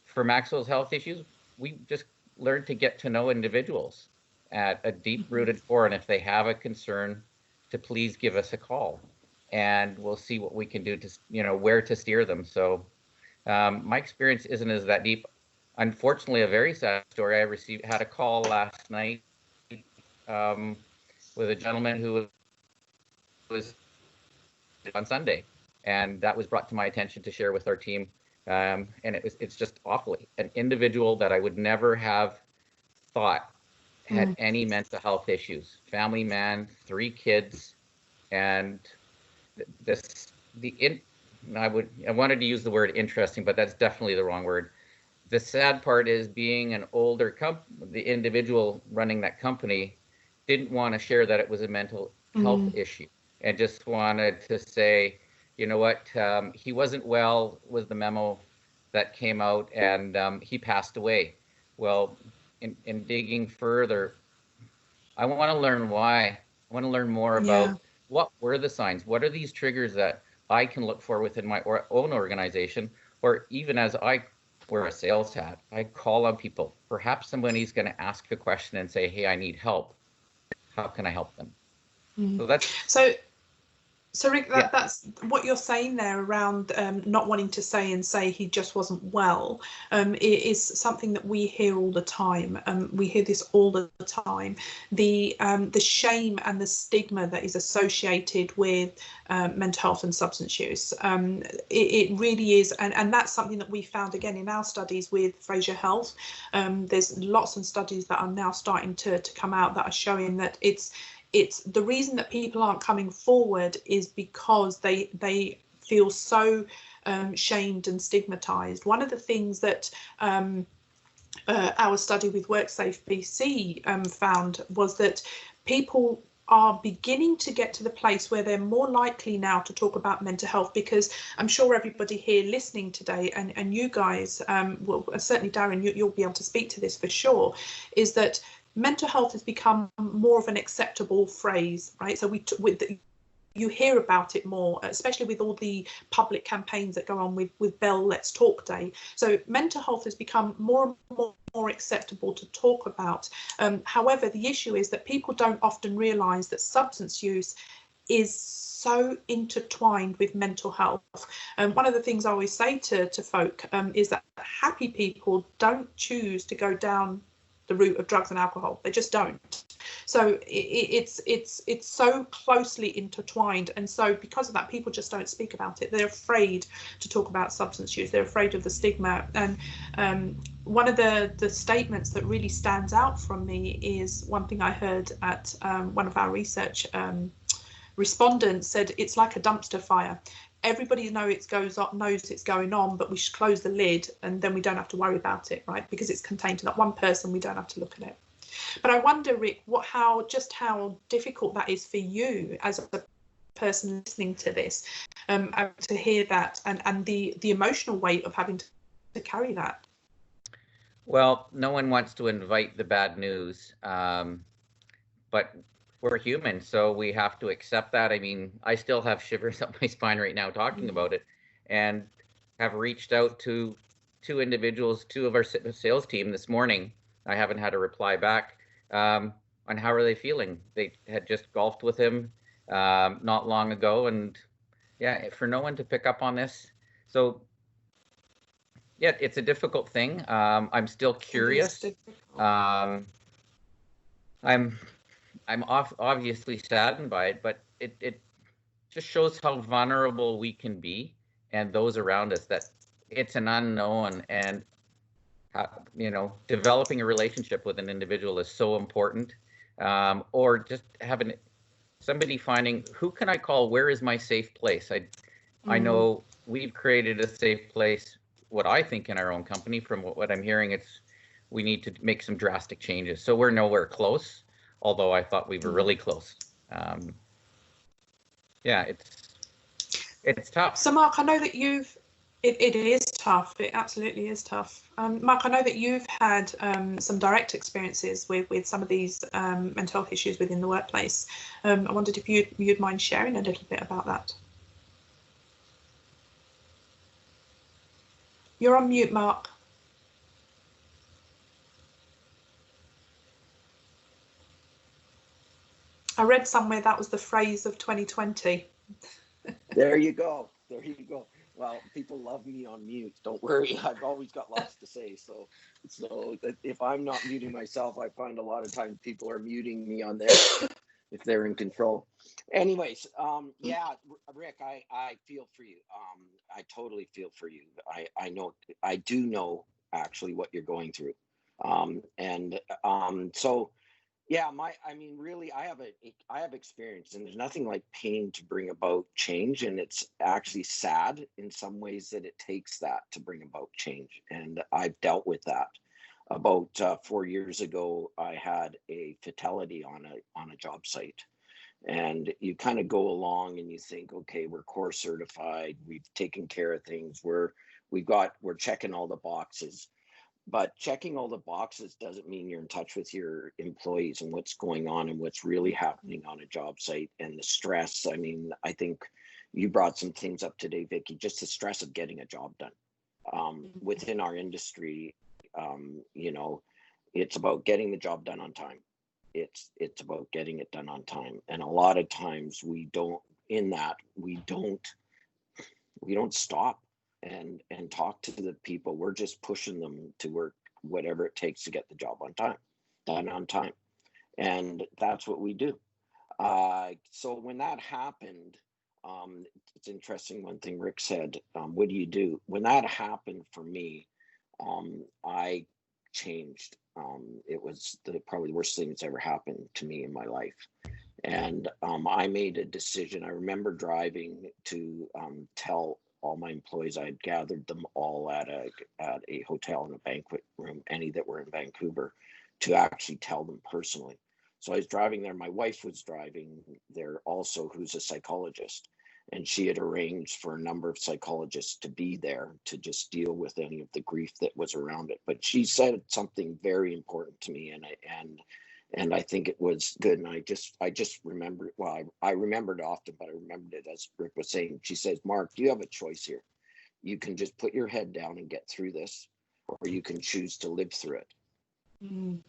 for Maxwell's health issues, we just learned to get to know individuals at a deep-rooted core, and if they have a concern, to please give us a call, and we'll see what we can do to, where to steer them. So my experience isn't as that deep. Unfortunately, a very sad story. I had a call last night with a gentleman who was on Sunday, and that was brought to my attention to share with our team. And it's just awfully an individual that I would never have thought had any mental health issues. Family man, 3 kids, and I wanted to use the word interesting, but that's definitely the wrong word. The sad part is being an older the individual running that company didn't want to share that it was a mental health issue, and just wanted to say, you know what, he wasn't well, was the memo that came out, and he passed away. Well, in digging further, I want to learn why. I want to learn more about what were the signs. What are these triggers that I can look for within my own organization, or even as I wear a sales hat, I call on people. Perhaps somebody's going to ask a question and say, hey, I need help. How can I help them? So that's So Rick, that's what you're saying there around not wanting to say he just wasn't well. It is something that we hear all the time. We hear this all the time. The shame and the stigma that is associated with mental health and substance use. It really is, and that's something that we found again in our studies with Fraser Health. There's lots of studies that are now starting to come out that are showing that it's the reason that people aren't coming forward is because they feel so shamed and stigmatized. One of the things that our study with WorkSafe BC found was that people are beginning to get to the place where they're more likely now to talk about mental health, because I'm sure everybody here listening today, and you guys, well, certainly Darren, you'll be able to speak to this for sure, is that mental health has become more of an acceptable phrase, right? So you hear about it more, especially with all the public campaigns that go on with Bell Let's Talk Day. So mental health has become more and more acceptable to talk about. However, the issue is that people don't often realise that substance use is so intertwined with mental health. One of the things I always say to folk is that happy people don't choose to go down the route of drugs and alcohol. They just don't. So it's so closely intertwined, and so because of that, people just don't speak about it. They're afraid to talk about substance use. They're afraid of the stigma. And one of the statements that really stands out from me is one thing I heard at one of our research respondents said, it's like a dumpster fire. Everybody knows it's going on, but we should close the lid and then we don't have to worry about it, right? Because it's contained to that one person, we don't have to look at it. But I wonder, Rick, how difficult that is for you as a person listening to this, to hear that, and the emotional weight of having to carry that. Well, no one wants to invite the bad news, but we're human, so we have to accept that. I mean, I still have shivers up my spine right now talking about it, and have reached out to two individuals, two of our sales team this morning. I haven't had a reply back on how are they feeling. They had just golfed with him not long ago, and yeah, for no one to pick up on this. So yeah, it's a difficult thing. I'm still curious. I'm obviously saddened by it, but it just shows how vulnerable we can be, and those around us, that it's an unknown, and developing a relationship with an individual is so important. Or just having somebody finding, who can I call? Where is my safe place? I know we've created a safe place, what I think, in our own company. From what I'm hearing, we need to make some drastic changes. So we're nowhere close, although I thought we were really close. Yeah, it's tough. So Mark, I know that it is tough. It absolutely is tough. Mark, I know that you've had some direct experiences with some of these mental health issues within the workplace. I wondered if you'd mind sharing a little bit about that. You're on mute, Mark. I read somewhere that was the phrase of 2020. There you go. There you go. Well, people love me on mute. Don't worry. I've always got lots to say. So that if I'm not muting myself, I find a lot of times people are muting me on there if they're in control. Anyways, yeah, Rick, I feel for you. I totally feel for you. I do know actually what you're going through. So yeah, really, I have experience, and there's nothing like pain to bring about change. And it's actually sad in some ways that it takes that to bring about change. And I've dealt with that. About 4 years ago, I had a fatality on a job site. And you kind of go along and you think, okay, we're core certified, we've taken care of things, we're checking all the boxes. But checking all the boxes doesn't mean you're in touch with your employees and what's going on and what's really happening on a job site, and the stress. I mean, I think you brought some things up today, Vicky, just the stress of getting a job done. Within our industry, it's about getting the job done on time. It's about getting it done on time. And a lot of times we don't stop and talk to the people. We're just pushing them to work whatever it takes to get the job done on time. And that's what we do. So when that happened, it's interesting, one thing Rick said, what do you do? When that happened for me, I changed. It was probably the worst thing that's ever happened to me in my life. And I made a decision. I remember driving to tell all my employees. I had gathered them all at a hotel in a banquet room, any that were in Vancouver, to actually tell them personally So I was driving there. My wife was driving there also, who's a psychologist. And she had arranged for a number of psychologists to be there to just deal with any of the grief that was around it. But she said something very important to me, and I think it was good. And I just remember, well, I remembered often, but I remembered it as Rick was saying. She says, Mark, you have a choice here. You can just put your head down and get through this, or you can choose to live through it. Mm.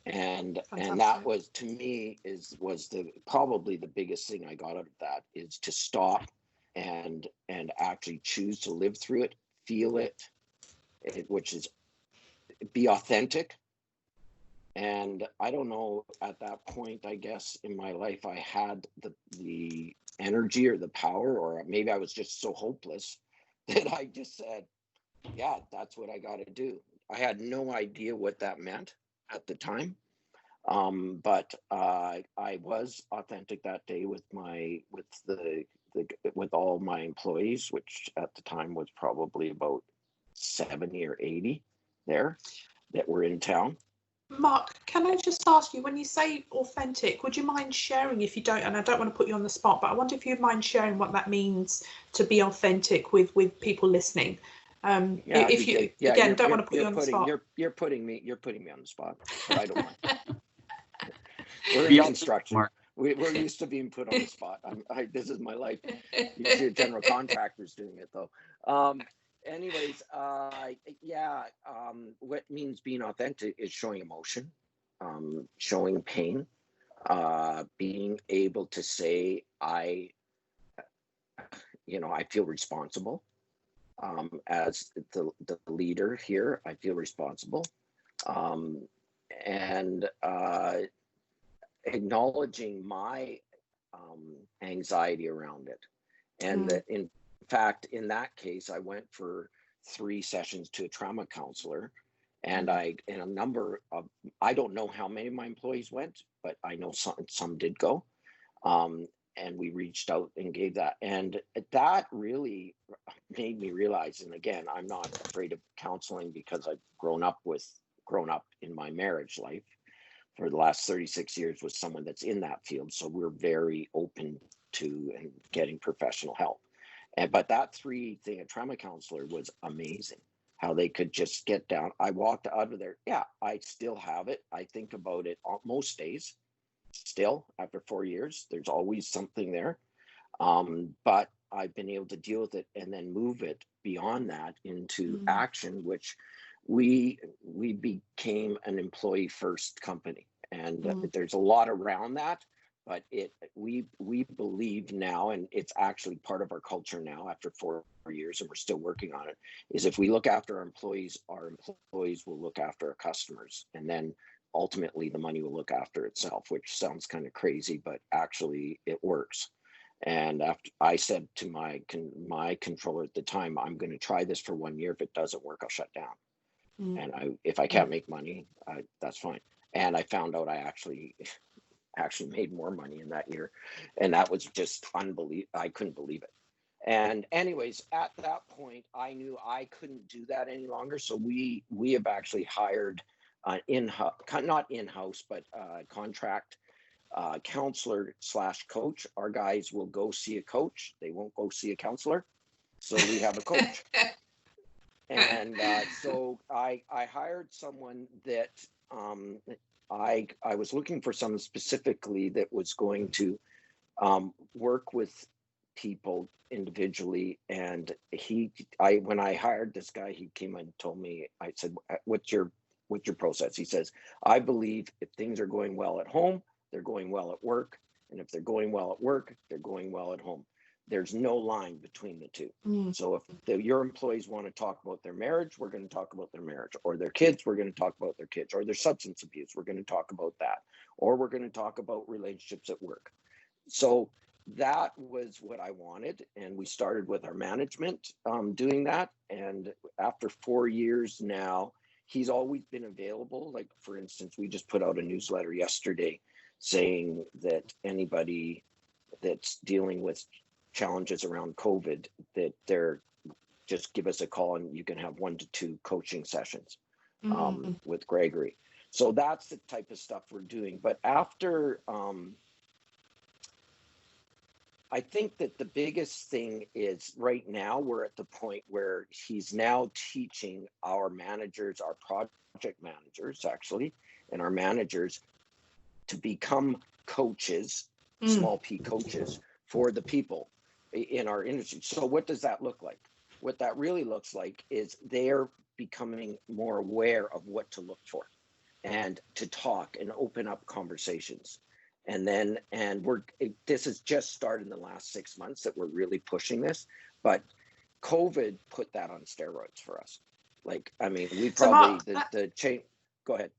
And Fantastic. that was, to me, was probably the biggest thing I got out of that, is to stop and actually choose to live through it, feel it, which is be authentic. And I don't know, at that point, I guess in my life, I had the energy or the power, or maybe I was just so hopeless that I just said, yeah, that's what I got to do. I had no idea what that meant at the time. But I was authentic that day with all my employees, which at the time was probably about 70 or 80 there that were in town. Mark, can I just ask you, when you say authentic, would you mind sharing, if you don't, and I don't want to put you on the spot, but I wonder if you'd mind sharing what that means to be authentic with people listening. If you again don't want to put you on the spot. You're putting me on the spot, but I don't mind. We're in construction. We're used to being put on the spot. This is my life. Usually a general contractor's doing it though. Anyways, what means being authentic is showing emotion, showing pain, being able to say, I feel responsible. As the leader here, I feel responsible. And acknowledging my anxiety around it. And that, in fact, in that case, I went for 3 sessions to a trauma counselor, and I don't know how many of my employees went, but I know some did go. And we reached out and gave that. And that really made me realize, and again, I'm not afraid of counseling because I've grown up in my marriage life for the last 36 years with someone that's in that field. So we're very open to and getting professional help. But that 3 thing, a trauma counselor, was amazing. How they could just get down. I walked out of there. Yeah, I still have it. I think about it most days. Still, after 4 years, there's always something there. But I've been able to deal with it and then move it beyond that into action, which we became an employee first company. And there's a lot around that, but we believe now, and it's actually part of our culture now after 4 years, and we're still working on it, is if we look after our employees will look after our customers, and then ultimately the money will look after itself, which sounds kind of crazy, but actually it works. And after I said to my controller at the time, I'm going to try this for 1 year. If it doesn't work, I'll shut down. And if I can't make money, that's fine. And I found out I actually made more money in that year, and that was just unbelievable. I couldn't believe it. And anyways, at that point, I knew I couldn't do that any longer. So we have actually hired not in-house, but contract counselor / coach. Our guys will go see a coach. They won't go see a counselor. So we have a coach. And so I hired someone that I was looking for someone specifically that was going to work with people individually. And when I hired this guy, he came and told me, I said, what's your process? He says, I believe if things are going well at home, they're going well at work. And if they're going well at work, they're going well at home. There's no line between the two. So if your employees want to talk about their marriage, we're going to talk about their marriage, or their kids, we're going to talk about their kids, or their substance abuse, we're going to talk about that, or we're going to talk about relationships at work. So that was what I wanted. And we started with our management doing that. And after 4 years now, he's always been available. Like, for instance, we just put out a newsletter yesterday saying that anybody that's dealing with challenges around COVID, that they're just give us a call and you can have 1 to 2 coaching sessions with Gregory. So that's the type of stuff we're doing. But after, I think that the biggest thing is right now we're at the point where he's now teaching our managers, our project managers actually, and our managers to become coaches, small p coaches for the people in our industry. So what does that look like? What that really looks like is they're becoming more aware of what to look for and to talk and open up conversations. And then, this has just started in the last 6 months that we're really pushing this, but COVID put that on steroids for us. Like, I mean, we probably, so Mark, the change, go ahead.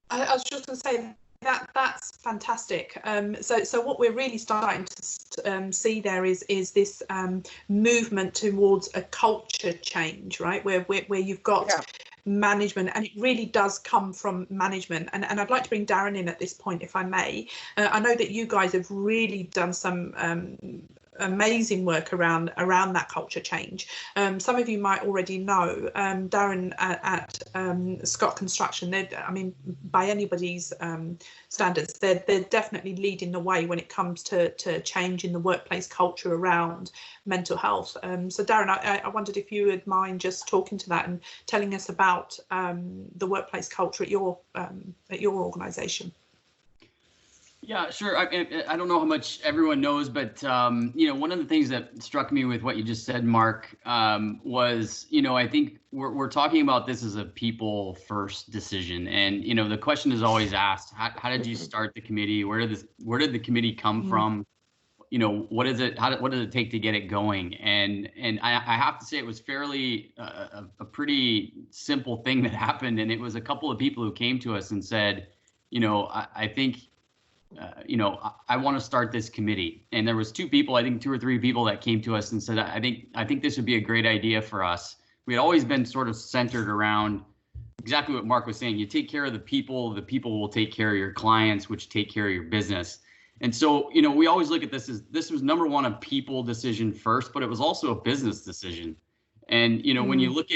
I was just going to say that's fantastic. So what we're really starting to see there is this movement towards a culture change, right? Where you've got management, and it really does come from management. And I'd like to bring Darren in at this point, if I may. I know that you guys have really done some amazing work around that culture change. Some of you might already know Darren at Scott Construction. I mean, by anybody's standards, they're definitely leading the way when it comes to change in the workplace culture around mental health. So Darren, I wondered if you would mind just talking to that and telling us about the workplace culture at your organisation. Yeah, sure. I don't know how much everyone knows, but one of the things that struck me with what you just said, Mark, was, I think we're talking about this as a people first decision. And, the question is always asked, how did you start the committee? Where did the committee come from? What is it? What does it take to get it going? And I have to say it was fairly a pretty simple thing that happened. And it was a couple of people who came to us and said, I think, I want to start this committee. And there was 2 or 3 people that came to us and said, I think this would be a great idea for us. We had always been sort of centered around exactly what Mark was saying. You take care of the people will take care of your clients, which take care of your business. And so, we always look at this as this was number one, a people decision first, but it was also a business decision. And, when you look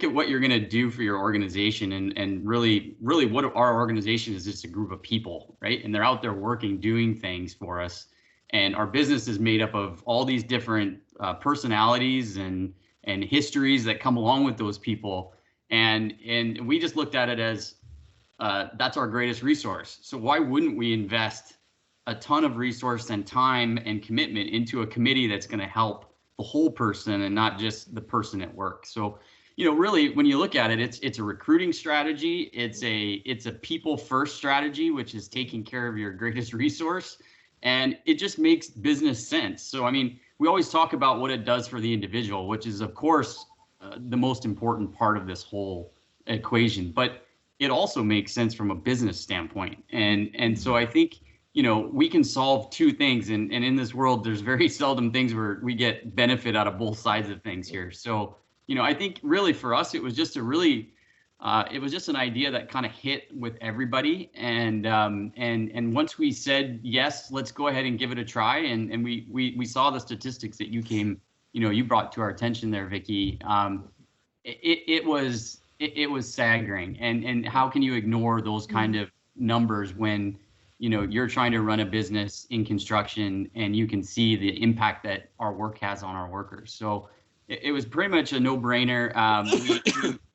at what you're going to do for your organization and really what our organization is, just a group of people, right? And they're out there working, doing things for us. And our business is made up of all these different personalities and histories that come along with those people. And we just looked at it as that's our greatest resource. So why wouldn't we invest a ton of resource and time and commitment into a committee that's going to help the whole person and not just the person at work? So really, when you look at it, it's a recruiting strategy. It's a people first strategy, which is taking care of your greatest resource. And it just makes business sense. So, I mean, we always talk about what it does for the individual, which is, of course, the most important part of this whole equation. But it also makes sense from a business standpoint. And so I think, we can solve 2 things. And in this world, there's very seldom things where we get benefit out of both sides of things here. So, I think really for us, it was just it was just an idea that kind of hit with everybody. And once we said, yes, let's go ahead and give it a try. And we saw the statistics that you brought to our attention there, Vicky. It was staggering. And how can you ignore those kind of numbers when, you're trying to run a business in construction and you can see the impact that our work has on our workers. So it was pretty much a no-brainer.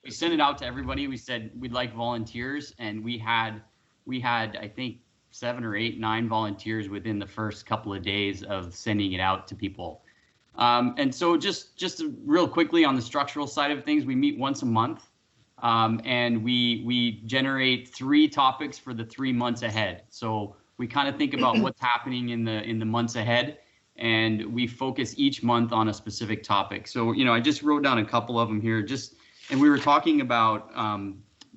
We sent it out to everybody. We said we'd like volunteers, and we had I think 7 or 8, 9 volunteers within the first couple of days of sending it out to people. And so just real quickly on the structural side of things, we meet once a month, and we generate 3 topics for the 3 months ahead. So we kind of think about what's happening in the months ahead. And we focus each month on a specific topic. So, I just wrote down a couple of them here. And we were talking about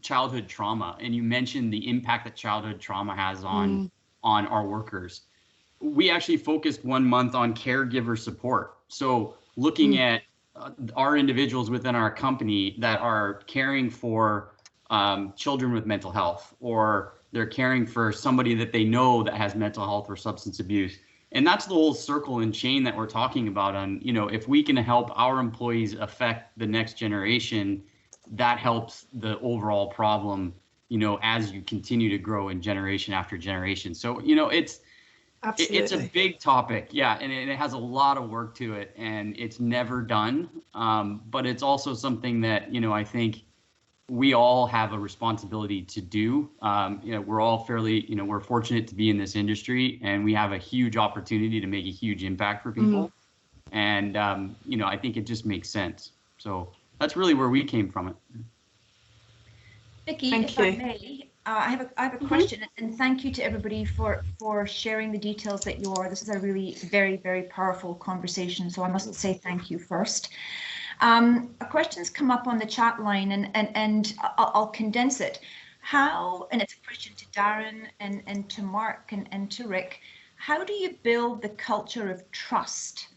childhood trauma, and you mentioned the impact that childhood trauma has on our workers. We actually focused 1 month on caregiver support. So looking at our individuals within our company that are caring for children with mental health, or they're caring for somebody that they know that has mental health or substance abuse. And that's the whole circle and chain that we're talking about on, if we can help our employees affect the next generation, that helps the overall problem as you continue to grow in generation after generation. So, it's a big topic. Yeah. And it has a lot of work to it, and it's never done. But it's also something that, I think we all have a responsibility to do. We're all fairly, we're fortunate to be in this industry, and we have a huge opportunity to make a huge impact for people. And, I think it just makes sense. So that's really where we came from it. Vicky, if I may, I have a question, and thank you to everybody for sharing the details that you are. This is a really very, very powerful conversation, so I must say thank you first. A question's come up on the chat line, and I'll condense it. How, and it's a question to Darren and to Mark and to Rick, how do you build the culture of trust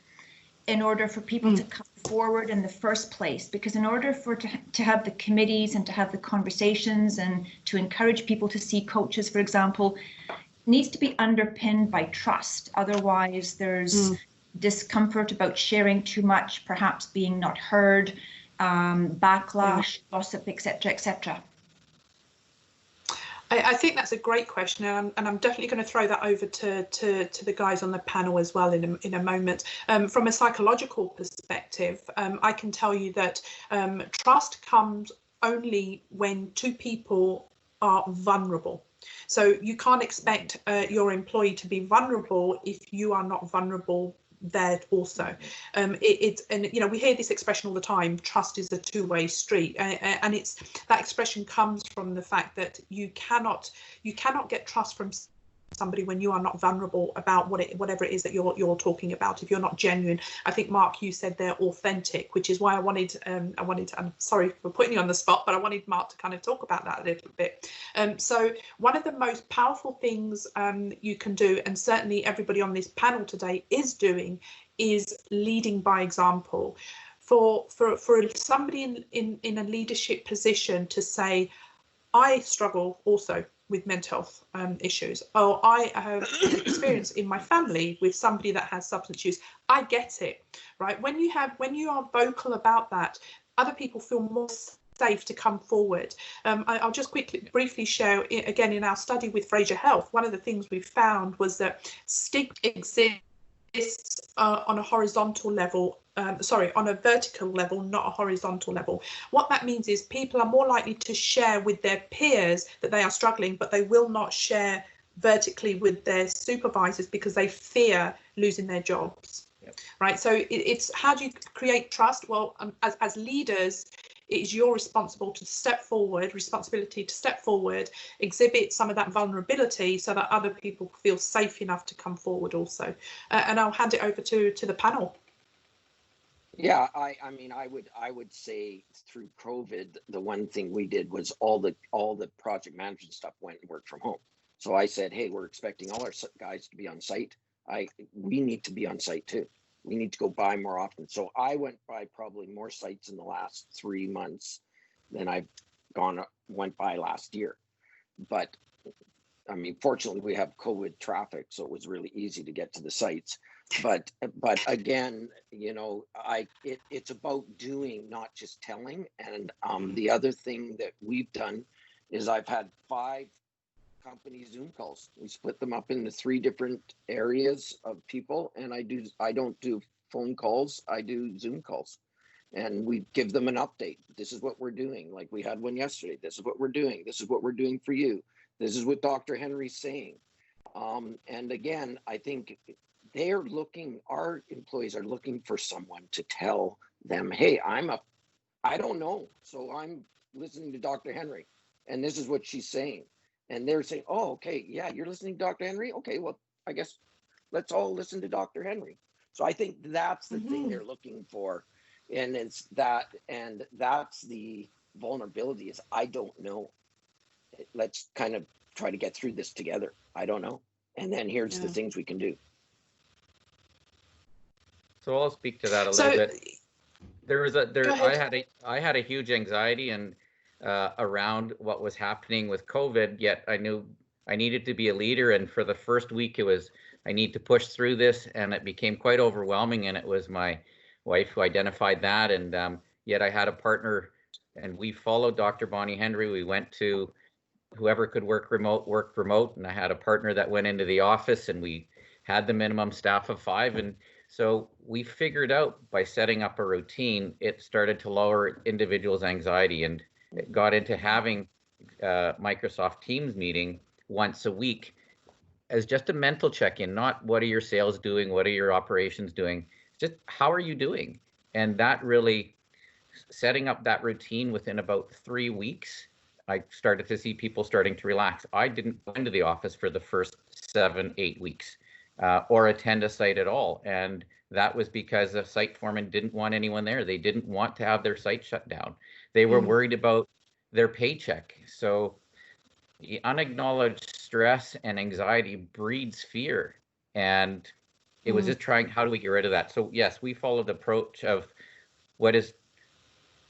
in order for people to come forward in the first place? Because in order to have the committees and to have the conversations and to encourage people to see coaches, for example, needs to be underpinned by trust. Otherwise, there's discomfort about sharing too much, perhaps being not heard, backlash, gossip, etc., etc. I think that's a great question, and I'm definitely going to throw that over to the guys on the panel as well in a moment. From a psychological perspective, I can tell you that trust comes only when two people are vulnerable. So you can't expect your employee to be vulnerable if you are not vulnerable there also. We hear this expression all the time, trust is a two-way street, and it's that expression comes from the fact that you cannot get trust from somebody when you are not vulnerable about whatever it is that you're talking about. If you're not genuine, I think Mark, you said they're authentic, which is why I wanted I'm sorry for putting you on the spot, but I wanted Mark to kind of talk about that a little bit. So one of the most powerful things you can do, and certainly everybody on this panel today is doing, is leading by example. For somebody in a leadership position to say, I struggle also with mental health issues, or I have experience in my family with somebody that has substance use. I get it, right? When you are vocal about that, other people feel more safe to come forward. I'll just briefly share, again, in our study with Fraser Health, one of the things we found was that stigma exists on a horizontal level, on a vertical level, not a horizontal level. What that means is people are more likely to share with their peers that they are struggling, but they will not share vertically with their supervisors because they fear losing their jobs. Yep. Right. So it's how do you create trust? Well, as leaders, it is your responsibility to step forward, exhibit some of that vulnerability so that other people feel safe enough to come forward also. And I'll hand it over to the panel. Yeah, I mean, I would say through COVID, the one thing we did was all the project management stuff went and worked from home. So I said, hey, we're expecting all our guys to be on site. We need to be on site too. We need to go by more often. So I went by probably more sites in the last 3 months than I've went by last year. But I mean, fortunately, we have COVID traffic, so it was really easy to get to the sites. But again, it's about doing, not just telling. And the other thing that we've done is I've had 5 company Zoom calls. We split them up into 3 different areas of people, and I don't do phone calls, I do Zoom calls, and we give them an update. This is what we're doing. Like we had one yesterday. This is what we're doing. This is what we're doing for you. This is what Dr. Henry's saying. And again, I think our employees are looking for someone to tell them, hey, I don't know, so I'm listening to Dr. Henry, and this is what she's saying. And they're saying, oh, okay, yeah, you're listening to Dr. Henry? Okay, well, I guess let's all listen to Dr. Henry. So I think that's the thing they're looking for. And it's that, and that's the vulnerability is, I don't know. Let's kind of try to get through this together. I don't know. And then here's the things we can do. So I'll speak to that a little bit. I had a huge anxiety and around what was happening with COVID, yet I knew I needed to be a leader. And for the first week, it was, I need to push through this. And it became quite overwhelming. And it was my wife who identified that. And yet I had a partner, and we followed Dr. Bonnie Henry. We went to whoever could work remote worked remote, and I had a partner that went into the office, and we had the minimum staff of 5. And so we figured out by setting up a routine, it started to lower individuals' anxiety, and it got into having Microsoft Teams meeting once a week as just a mental check-in, not what are your sales doing, what are your operations doing, just how are you doing? And that really, setting up that routine within about 3 weeks, I started to see people starting to relax. I didn't go into the office for the first 7-8 weeks or attend a site at all. And that was because the site foreman didn't want anyone there. They didn't want to have their site shut down. They were worried about their paycheck. So the unacknowledged stress and anxiety breeds fear. And it was just trying, how do we get rid of that? So yes, we followed the approach of what is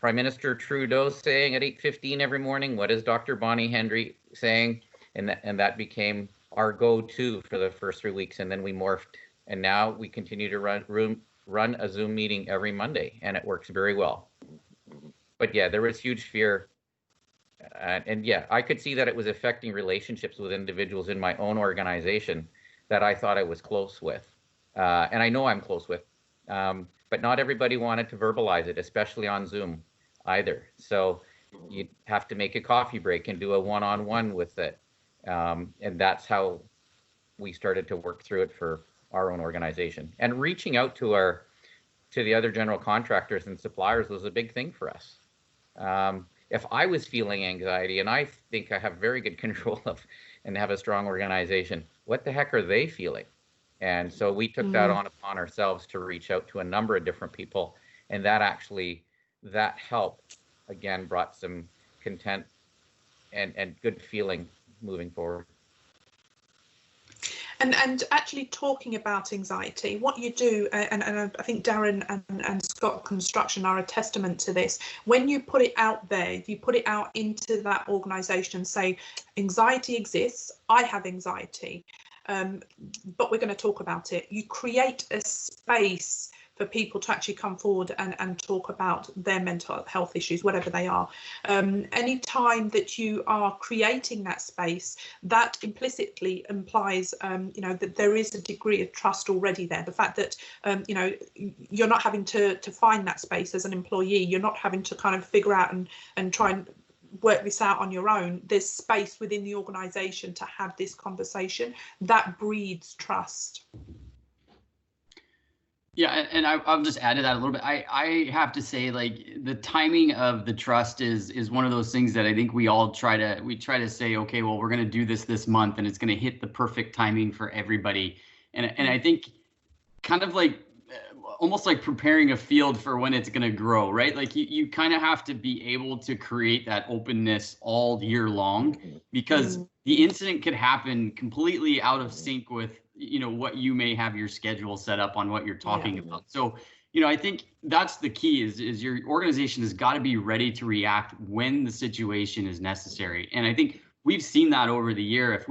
Prime Minister Trudeau saying at 8:15 every morning? What is Dr. Bonnie Henry saying? And that became our go-to for the first 3 weeks. And then we morphed. And now we continue to run a Zoom meeting every Monday, and it works very well. But yeah, there was huge fear. And yeah, I could see that it was affecting relationships with individuals in my own organization that I thought I was close with. And I know I'm close with, but not everybody wanted to verbalize it, especially on Zoom either. So you have to make a coffee break and do a one-on-one with it. And that's how we started to work through it for our own organization. And reaching out to the other general contractors and suppliers was a big thing for us. If I was feeling anxiety, and I think I have very good control of and have a strong organization, what the heck are they feeling? And so we took that on upon ourselves to reach out to a number of different people. And that helped, again, brought some content and good feeling moving forward. And actually talking about anxiety, what you do, and I think Darren and Scott Construction are a testament to this, when you put it out there, you put it out into that organisation and say, anxiety exists, I have anxiety, but we're going to talk about it. You create a space for people to actually come forward and talk about their mental health issues, whatever they are. Any time that you are creating that space, that implicitly implies, that there is a degree of trust already there. The fact that, you're not having to find that space as an employee, you're not having to kind of figure out and try and work this out on your own. There's space within the organisation to have this conversation. That breeds trust. Yeah, and I'll just add to that a little bit. I have to say, like, the timing of the trust is one of those things that I think we all try to say, okay, well, we're going to do this month, and it's going to hit the perfect timing for everybody. And I think kind of like almost like preparing a field for when it's going to grow, right? Like you kind of have to be able to create that openness all year long, because the incident could happen completely out of sync with what you may have your schedule set up on what you're talking about. So, I think that's the key is your organization has got to be ready to react when the situation is necessary. And I think we've seen that over the year. If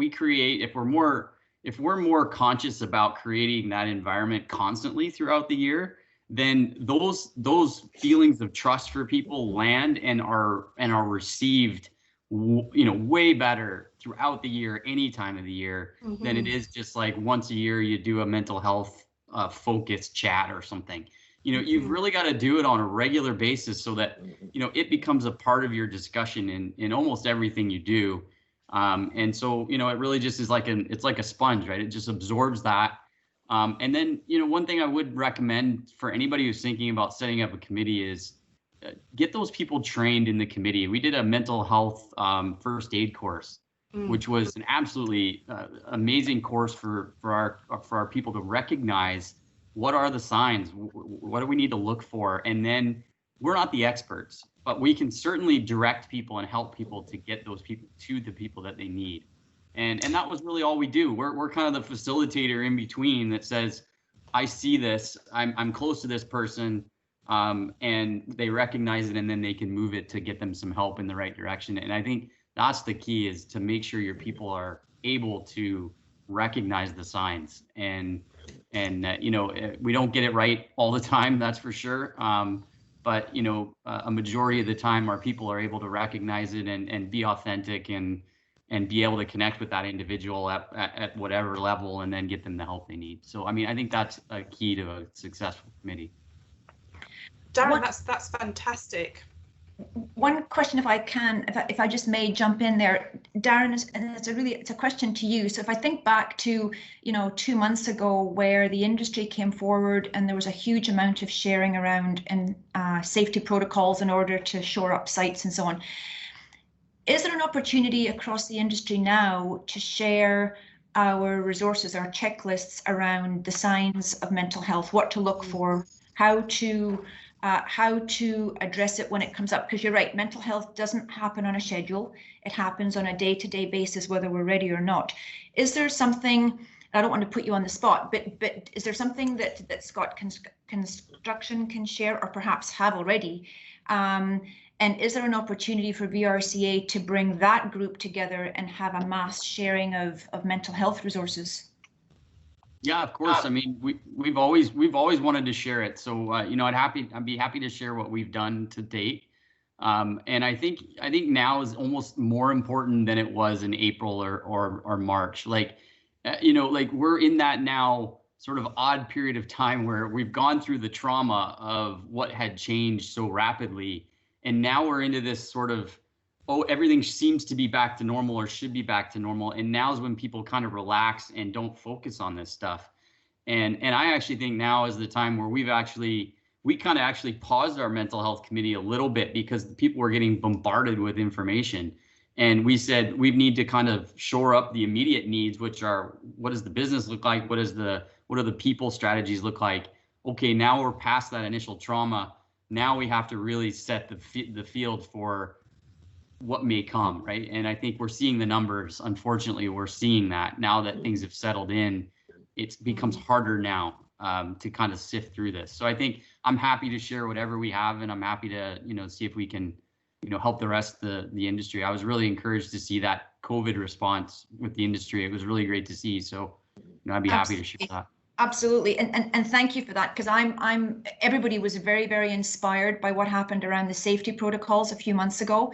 we're more conscious about creating that environment constantly throughout the year, then those feelings of trust for people land and are received way better throughout the year, any time of the year, than it is just like once a year you do a mental health focused chat or something. You've really got to do it on a regular basis so that, it becomes a part of your discussion in almost everything you do. And so, it really just is it's like a sponge, right? It just absorbs that. And then, one thing I would recommend for anybody who's thinking about setting up a committee is get those people trained in the committee. We did a mental health first aid course, which was an absolutely amazing course for our people to recognize what are the signs, what do we need to look for, and then we're not the experts, but we can certainly direct people and help people to get those people to the people that they need. And that was really all we do. We're kind of the facilitator in between that says, I see this, I'm close to this person, and they recognize it, and then they can move it to get them some help in the right direction. And I think that's the key, is to make sure your people are able to recognize the signs. And we don't get it right all the time, that's for sure. But a majority of the time our people are able to recognize it and be authentic and and be able to connect with that individual at whatever level and then get them the help they need. So, I mean, I think that's a key to a successful committee. Darren, that's fantastic. One question, if I can, if I just may jump in there, Darren, and it's a question to you. So if I think back to, 2 months ago, where the industry came forward and there was a huge amount of sharing around and safety protocols in order to shore up sites and so on. Is there an opportunity across the industry now to share our resources, our checklists around the signs of mental health, what to look for, how to address it when it comes up? Because you're right, mental health doesn't happen on a schedule. It happens on a day-to-day basis, whether we're ready or not. Is there something, I don't want to put you on the spot, but is there something that Scott Construction can share, or perhaps have already? And is there an opportunity for VRCA to bring that group together and have a mass sharing of mental health resources? Yeah, of course. I mean, we've always wanted to share it. So I'd be happy to share what we've done to date. And I think now is almost more important than it was in April or March. Like we're in that now sort of odd period of time where we've gone through the trauma of what had changed so rapidly, and now we're into this sort of, oh, everything seems to be back to normal or should be back to normal. And now's when people kind of relax and don't focus on this stuff. And I actually think now is the time where we kind of actually paused our mental health committee a little bit, because people were getting bombarded with information. And we said we need to kind of shore up the immediate needs, which are, what does the business look like? What are the people strategies look like? Okay, now we're past that initial trauma. Now we have to really set the field for what may come, right? And I think we're seeing the numbers. Unfortunately, we're seeing that now that things have settled in. It becomes harder now to kind of sift through this. So I think I'm happy to share whatever we have, and I'm happy to see if we can help the rest of the industry. I was really encouraged to see that COVID response with the industry. It was really great to see. So I'd be happy to share that. Absolutely, and thank you for that, because everybody was very, very inspired by what happened around the safety protocols a few months ago,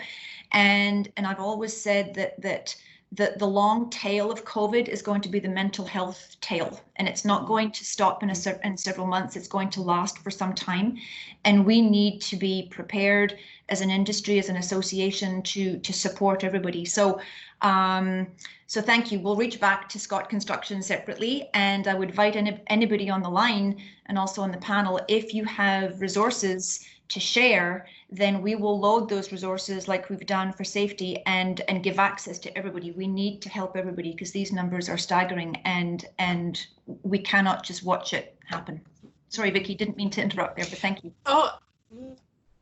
and I've always said that the long tail of COVID is going to be the mental health tail, and it's not going to stop in several months. It's going to last for some time, and we need to be prepared as an industry, as an association, to support everybody. So so thank you. We'll reach back to Scott Construction separately, and I would invite anybody on the line and also on the panel, if you have resources to share, then we will load those resources like we've done for safety and give access to everybody. We need to help everybody, because these numbers are staggering, and we cannot just watch it happen. Sorry, Vicky, didn't mean to interrupt there, but thank you. Oh,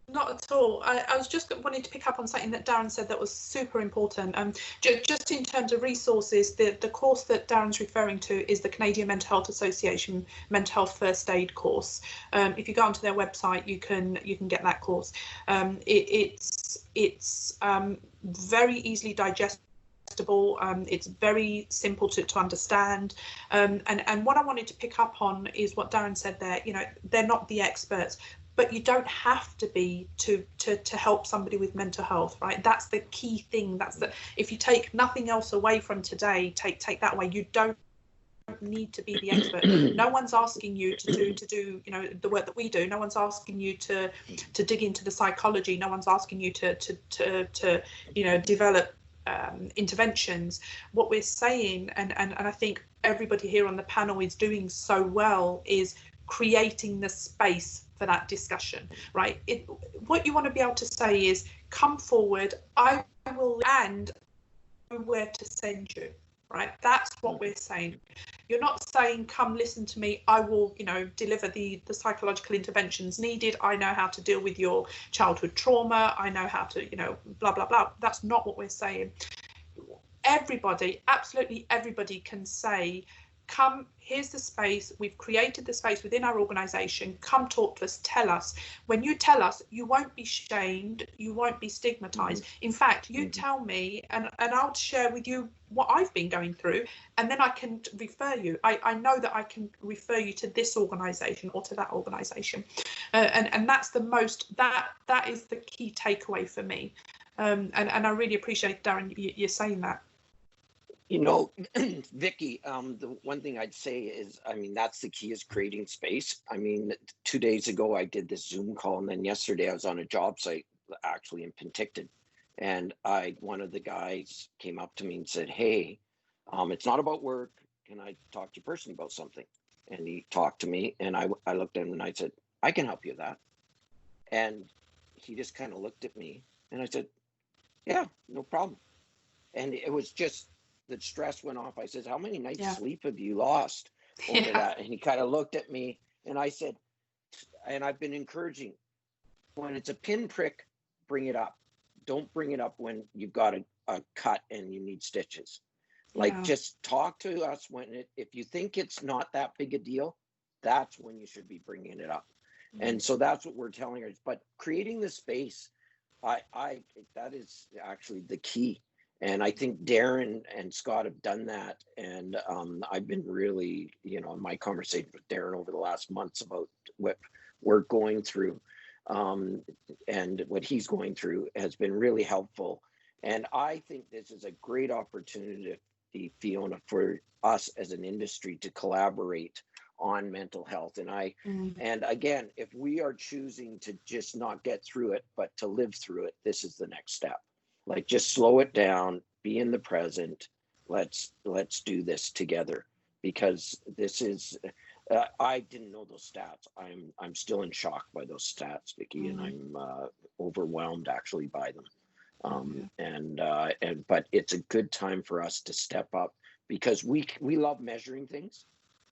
not at all. I was just wanting to pick up on something that Darren said that was super important. Just in terms of resources, the course that Darren's referring to is the Canadian Mental Health Association Mental Health First Aid course. If you go onto their website, you can get that course. It's very easily digestible. It's very simple to understand. And what I wanted to pick up on is what Darren said there. They're not the experts, but you don't have to be to help somebody with mental health, right? That's the key thing. If you take nothing else away from today, take that away. You don't need to be the expert. No one's asking you to do the work that we do. No one's asking you to dig into the psychology. No one's asking you to develop interventions. What we're saying, and I think everybody here on the panel is doing so well, is creating the space for that discussion, right? What you want to be able to say is, come forward, I will, and where to send you, right? That's what we're saying. You're not saying, come listen to me, I will, deliver the psychological interventions needed. I know how to deal with your childhood trauma. I know how to, blah, blah, blah. That's not what we're saying. Everybody, absolutely everybody can say, come, here's the space, we've created the space within our organisation, come talk to us, tell us. When you tell us, you won't be shamed, you won't be stigmatised. In fact, you tell me and I'll share with you what I've been going through, and then I can refer you. I know that I can refer you to this organisation or to that organisation. And that's that is the key takeaway for me. And I really appreciate, Darren, you saying that. You know, Vicky, the one thing I'd say is, I mean, that's the key, is creating space. I mean, 2 days ago, I did this Zoom call, and then yesterday I was on a job site actually in Penticton. And one of the guys came up to me and said, hey, it's not about work. Can I talk to you personally about something? And he talked to me, and I looked at him and I said, I can help you with that. And he just kind of looked at me, and I said, yeah, no problem. And it was just, the stress went off. I said, how many nights sleep have you lost over that? And he kind of looked at me, and I said, and I've been encouraging, when it's a pinprick, bring it up. Don't bring it up when you've got a cut and you need stitches. Like, just talk to us if you think it's not that big a deal, that's when you should be bringing it up. And so that's what we're telling her. But creating the space, that is actually the key. And I think Darren and Scott have done that. And I've been really, in my conversation with Darren over the last months about what we're going through, and what he's going through has been really helpful. And I think this is a great opportunity, Fiona, for us as an industry to collaborate on mental health. And again, if we are choosing to just not get through it, but to live through it, this is the next step. Like, just slow it down, be in the present. Let's do this together, because this is, I didn't know those stats. I'm still in shock by those stats, Vicky, and I'm overwhelmed actually by them. But it's a good time for us to step up, because we love measuring things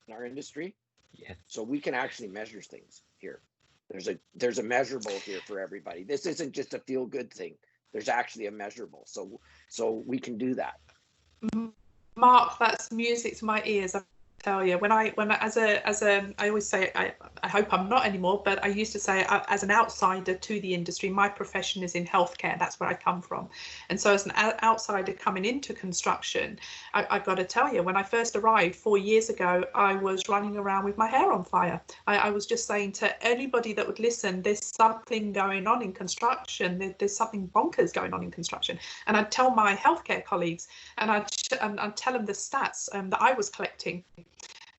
in our industry. Yes. So we can actually measure things here. There's a measurable here for everybody. This isn't just a feel good thing. There's actually a measurable. So we can do that. Mark, that's music to my ears. I tell you, when I always say, I hope I'm not anymore, but I used to say, as an outsider to the industry, my profession is in healthcare. That's where I come from. And so as an outsider coming into construction, I've got to tell you, when I first arrived 4 years ago, I was running around with my hair on fire. I was just saying to anybody that would listen, there's something going on in construction. There's something bonkers going on in construction. And I'd tell my healthcare colleagues, and I'd tell them the stats that I was collecting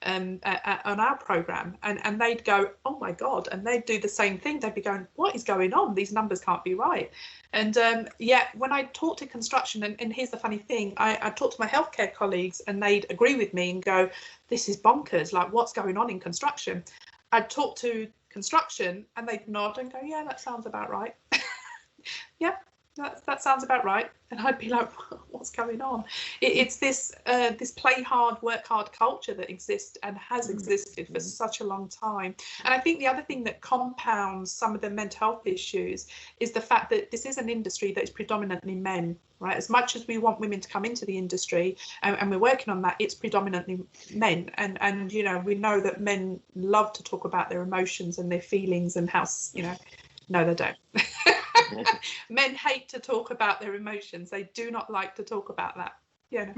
on our program, and they'd go, oh my God, and they'd do the same thing. They'd be going, what is going on? These numbers can't be right. And when I talk to construction, and here's the funny thing, I talk to my healthcare colleagues and they'd agree with me and go, this is bonkers, like, what's going on in construction? I'd talk to construction and they'd nod and go, yeah, that sounds about right. Yeah, that sounds about right. And I'd be like, what's going on? It's this play hard, work hard culture that exists and has existed for such a long time. And I think the other thing that compounds some of the mental health issues is the fact that this is an industry that is predominantly men, right? As much as we want women to come into the industry, and we're working on that, it's predominantly men. And we know that men love to talk about their emotions and their feelings and how, no, they don't. Men hate to talk about their emotions. They do not like to talk about that. Yeah.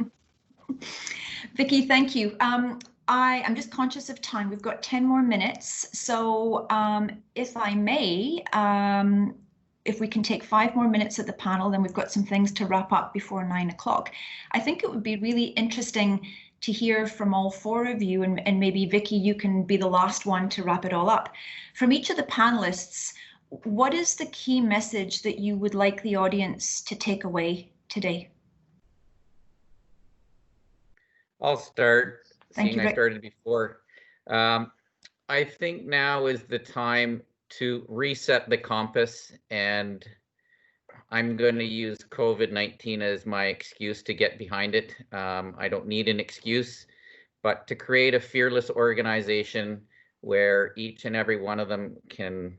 Vicky, thank you. I'm just conscious of time. We've got 10 more minutes. So if I may, if we can take 5 more minutes at the panel, then we've got some things to wrap up before 9 o'clock. I think it would be really interesting to hear from all 4 of you, and maybe Vicky, you can be the last one to wrap it all up. From each of the panelists, what is the key message that you would like the audience to take away today? I'll start. Thank you, I started before. I think now is the time to reset the compass, and I'm going to use COVID-19 as my excuse to get behind it. I don't need an excuse, but to create a fearless organization where each and every one of them can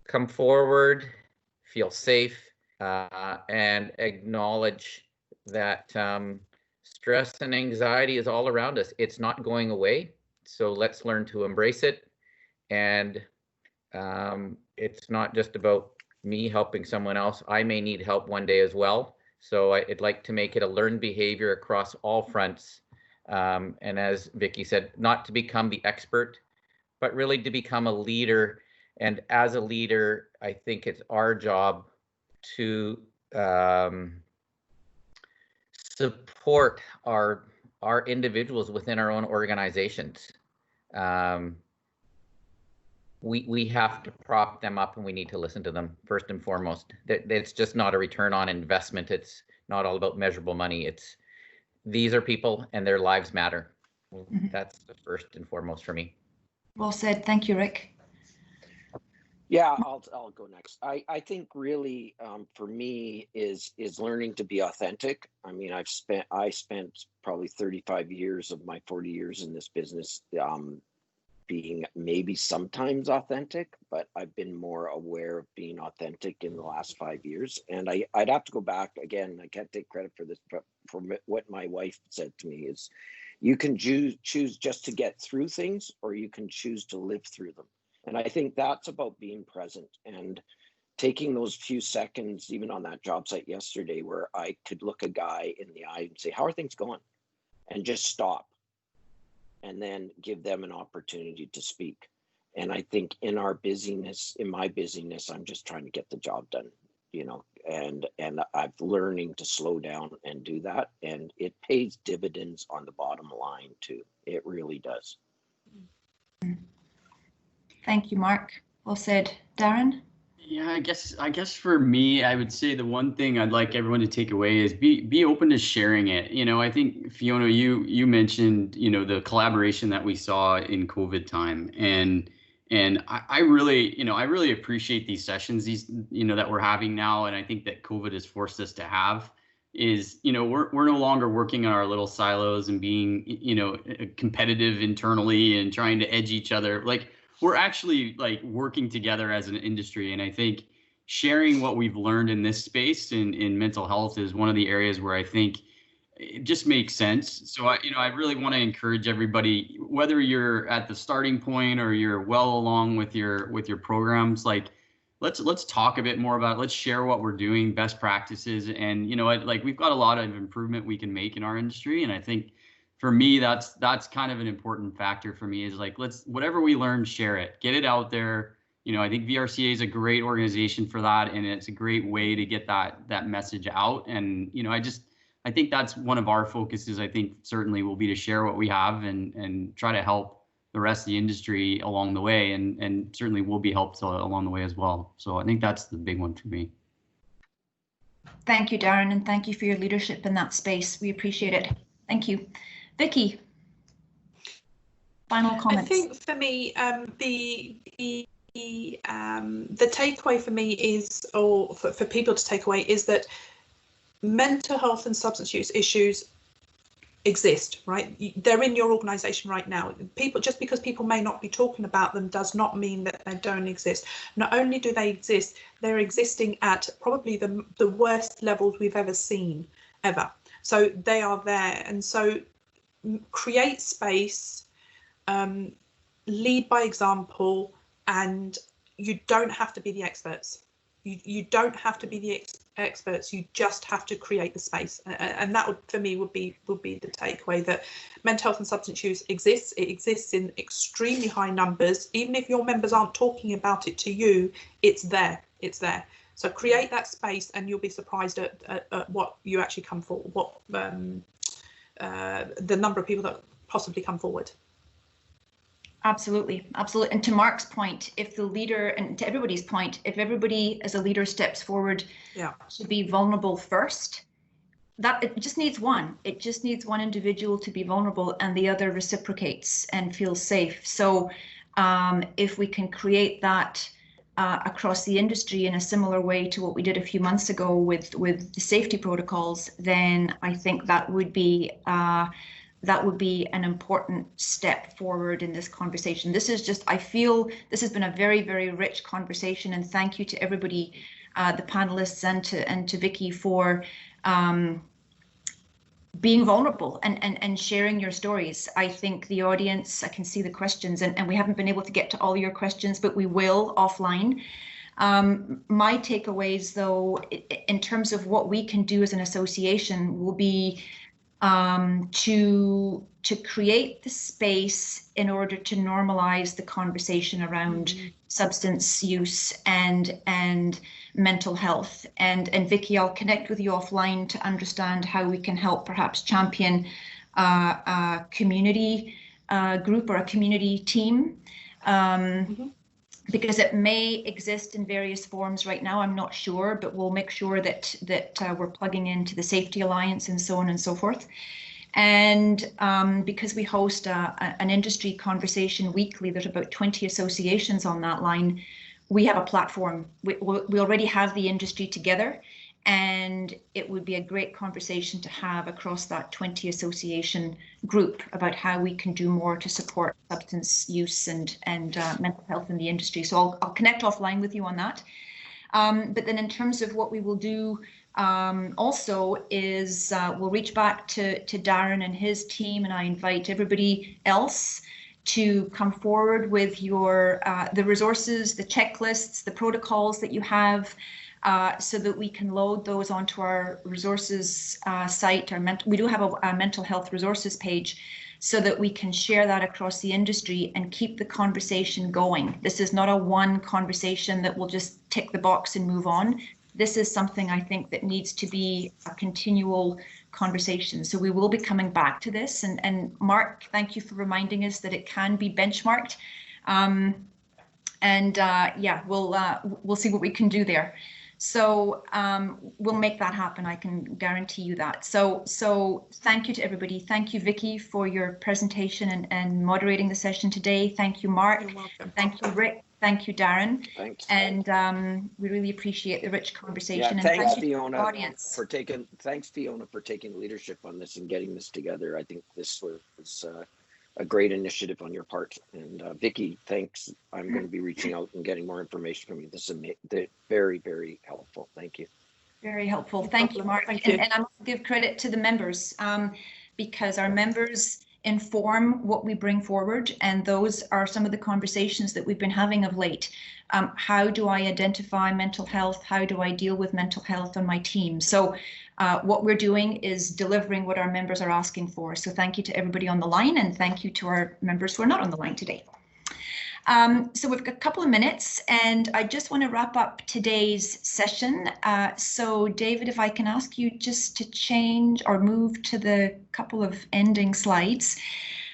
come forward, feel safe, and acknowledge that stress and anxiety is all around us. It's not going away. So let's learn to embrace it. And it's not just about me helping someone else. I may need help one day as well. So I'd like to make it a learned behavior across all fronts. And as Vicky said, not to become the expert, but really to become a leader. And as a leader, I think it's our job to support our individuals within our own organizations. We have to prop them up, and we need to listen to them first and foremost. It's just not a return on investment. It's not all about measurable money. These are people and their lives matter. That's the first and foremost for me. Well said. Thank you, Rick. Yeah, I'll go next. I think really for me is learning to be authentic. I mean, I spent probably 35 years of my 40 years in this business being maybe sometimes authentic, but I've been more aware of being authentic in the last 5 years. And I'd have to go back again. I can't take credit for this, but for what my wife said to me is, you can choose just to get through things, or you can choose to live through them. And I think that's about being present and taking those few seconds, even on that job site yesterday, where I could look a guy in the eye and say, how are things going? And just stop. And then give them an opportunity to speak. And I think in our busyness, in my busyness, I'm just trying to get the job done, you know, and I'm learning to slow down and do that. And it pays dividends on the bottom line too. It really does. Thank you, Mark. Well said. Darren? Yeah, I guess for me, I would say the one thing I'd like everyone to take away is be open to sharing it. You know, I think Fiona, you mentioned, you know, the collaboration that we saw in COVID time, and I really, you know, I really appreciate these sessions, that we're having now, and I think that COVID has forced us to have is, you know, we're no longer working in our little silos and being, you know, competitive internally and trying to edge each other. Like, we're actually like working together as an industry. And I think sharing what we've learned in this space in mental health is one of the areas where I think it just makes sense. So I really want to encourage everybody, whether you're at the starting point or you're well along with your programs, like let's talk a bit more about it. Let's share what we're doing, best practices. And, you know, like we've got a lot of improvement we can make in our industry. And I think for me, that's kind of an important factor for me, is like, whatever we learn, share it, get it out there. You know, I think VRCA is a great organization for that, and it's a great way to get that message out. And, you know, I think that's one of our focuses. I think certainly will be to share what we have and try to help the rest of the industry along the way, and certainly will be helped along the way as well. So I think that's the big one for me. Thank you, Darren, and thank you for your leadership in that space. We appreciate it. Thank you. Vicky, final comments. I think for me, the takeaway for me is, or for people to take away, is that mental health and substance use issues exist, right? They're in your organisation right now. Just because people may not be talking about them does not mean that they don't exist. Not only do they exist, they're existing at probably the worst levels we've ever seen, ever. So they are there, and so create space, lead by example, and you don't have to be the experts. You don't have to be the experts. You just have to create the space, and that would, for me, would be the takeaway, that mental health and substance use exists. It exists in extremely high numbers. Even if your members aren't talking about it to you, it's there. It's there. So create that space, and you'll be surprised at what you actually come forward. What the number of people that possibly come forward. Absolutely, absolutely. And to Mark's point, if the leader, and to everybody's point, if everybody as a leader steps forward to be vulnerable first, that it just needs one. It just needs one individual to be vulnerable, and the other reciprocates and feels safe. So if we can create that across the industry in a similar way to what we did a few months ago with the safety protocols, then I think that would be an important step forward in this conversation. This is just, I feel this has been a very, very rich conversation, and thank you to everybody, the panelists, and to Vicky for being vulnerable and sharing your stories. I think the audience, I can see the questions, and we haven't been able to get to all your questions, but we will offline. My takeaways, though, in terms of what we can do as an association, will be to create the space in order to normalize the conversation around substance use and mental health. And Vicky, I'll connect with you offline to understand how we can help perhaps champion a community group or a community team. Because it may exist in various forms right now, I'm not sure, but we'll make sure that we're plugging into the Safety Alliance and so on and so forth. And because we host an industry conversation weekly, there's about 20 associations on that line. We have a platform. We already have the industry together, and it would be a great conversation to have across that 20 association group about how we can do more to support substance use and mental health in the industry. So I'll connect offline with you on that. But then in terms of what we will do also is we'll reach back to Darren and his team, and I invite everybody else to come forward with your the resources, the checklists, the protocols that you have, so that we can load those onto our resources site. We do have a mental health resources page, so that we can share that across the industry and keep the conversation going. This is not a one conversation that will just tick the box and move on. This is something I think that needs to be a continual conversation. So we will be coming back to this. And Mark, thank you for reminding us that it can be benchmarked. Yeah, we'll see what we can do there. So we'll make that happen. I can guarantee you that. So thank you to everybody. Thank you, Vicky, for your presentation and moderating the session today. Thank you, Mark. You're welcome. Thank you, Rick. Thank you, Darren. Thanks. And we really appreciate the rich conversation. Yeah, thanks, and Fiona, audience. for taking. Thanks, Fiona, for taking leadership on this and getting this together. I think this was a great initiative on your part. And Vicky, thanks. I'm going to be reaching out and getting more information from you. This is very, very helpful. Thank you. Very helpful. Thank you, Mark. Thank you. And I must give credit to the members because our members inform what we bring forward, and those are some of the conversations that we've been having of late. How do I identify mental health? How do I deal with mental health on my team? So what we're doing is delivering what our members are asking for. So thank you to everybody on the line, and thank you to our members who are not on the line today. So we've got a couple of minutes, and I just want to wrap up today's session. So David, if I can ask you just to change or move to the couple of ending slides.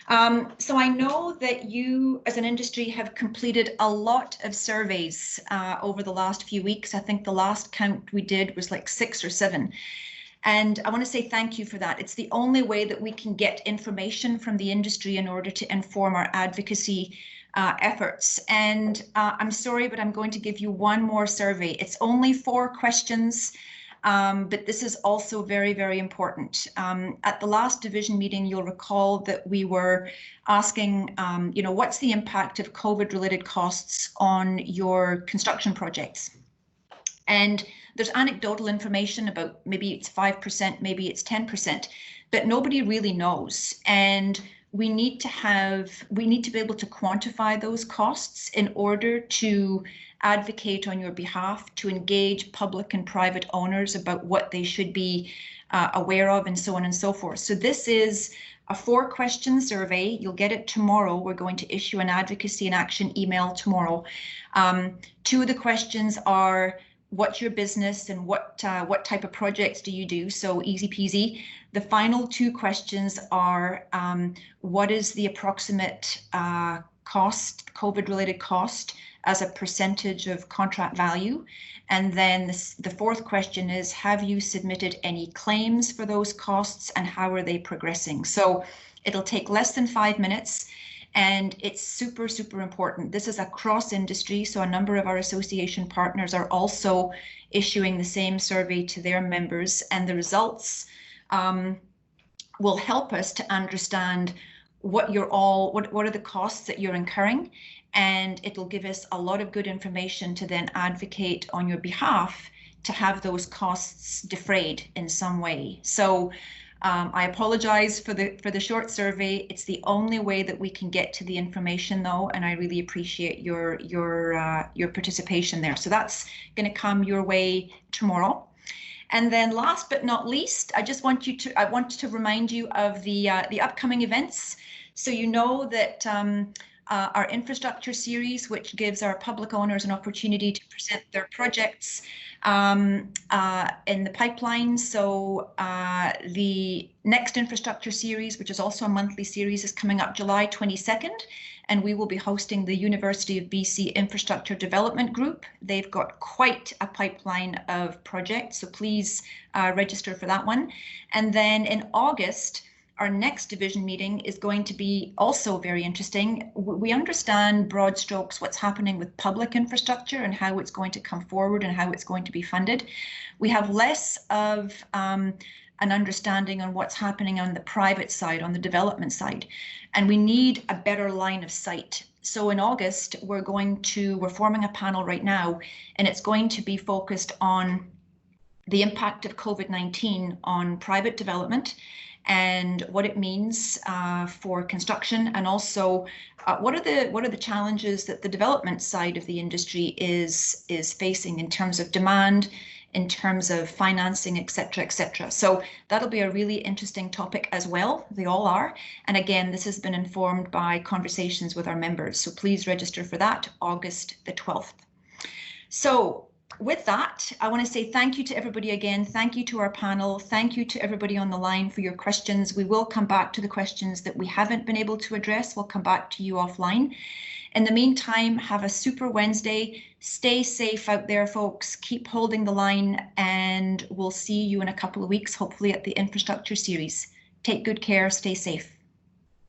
So I know that you as an industry have completed a lot of surveys over the last few weeks. I think the last count we did was like 6 or 7. And I want to say thank you for that. It's the only way that we can get information from the industry in order to inform our advocacy efforts. And I'm sorry, but I'm going to give you one more survey. It's only 4 questions, but this is also very, very important. At the last division meeting, you'll recall that we were asking, what's the impact of COVID-related costs on your construction projects? And there's anecdotal information about maybe it's 5%, maybe it's 10%, but nobody really knows. And we need to be able to quantify those costs in order to advocate on your behalf, to engage public and private owners about what they should be aware of, and so on and so forth. So this is a 4-question survey. You'll get it tomorrow. We're going to issue an advocacy and action email tomorrow. 2 of the questions are, what's your business and what type of projects do you do? So easy peasy. The final 2 questions are, what is the approximate cost, COVID-related cost, as a percentage of contract value? And then the 4th question is, have you submitted any claims for those costs, and how are they progressing? So it'll take less than 5 minutes. And it's super, super important. This is across industry, so a number of our association partners are also issuing the same survey to their members, and the results will help us to understand what are the costs that you're incurring, and it'll give us a lot of good information to then advocate on your behalf to have those costs defrayed in some way. So I apologize for the short survey. It's the only way that we can get to the information, though, and I really appreciate your participation there. So that's going to come your way tomorrow. And then last but not least, I want to remind you of the upcoming events. So you know that our infrastructure series, which gives our public owners an opportunity to present their projects in the pipeline. So the next infrastructure series, which is also a monthly series, is coming up July 22nd. And we will be hosting the University of BC Infrastructure Development Group. They've got quite a pipeline of projects, so please register for that one. And then in August, our next division meeting is going to be also very interesting. We understand broad strokes what's happening with public infrastructure and how it's going to come forward and how it's going to be funded. We have less of an understanding on what's happening on the private side, on the development side, and we need a better line of sight. So in August, we're forming a panel right now, and it's going to be focused on the impact of COVID-19 on private development and what it means for construction, and also what are the challenges that the development side of the industry is facing in terms of demand, in terms of financing, etc., etc. So that'll be a really interesting topic as well. They all are. And again, this has been informed by conversations with our members. So please register for that, August the 12th. So with that, I want to say thank you to everybody again. Thank you to our panel. Thank you to everybody on the line for your questions. We will come back to the questions that we haven't been able to address. We'll come back to you offline. In the meantime, have a super Wednesday. Stay safe out there, folks. Keep holding the line, and we'll see you in a couple of weeks, hopefully at the infrastructure series. Take good care. Stay safe.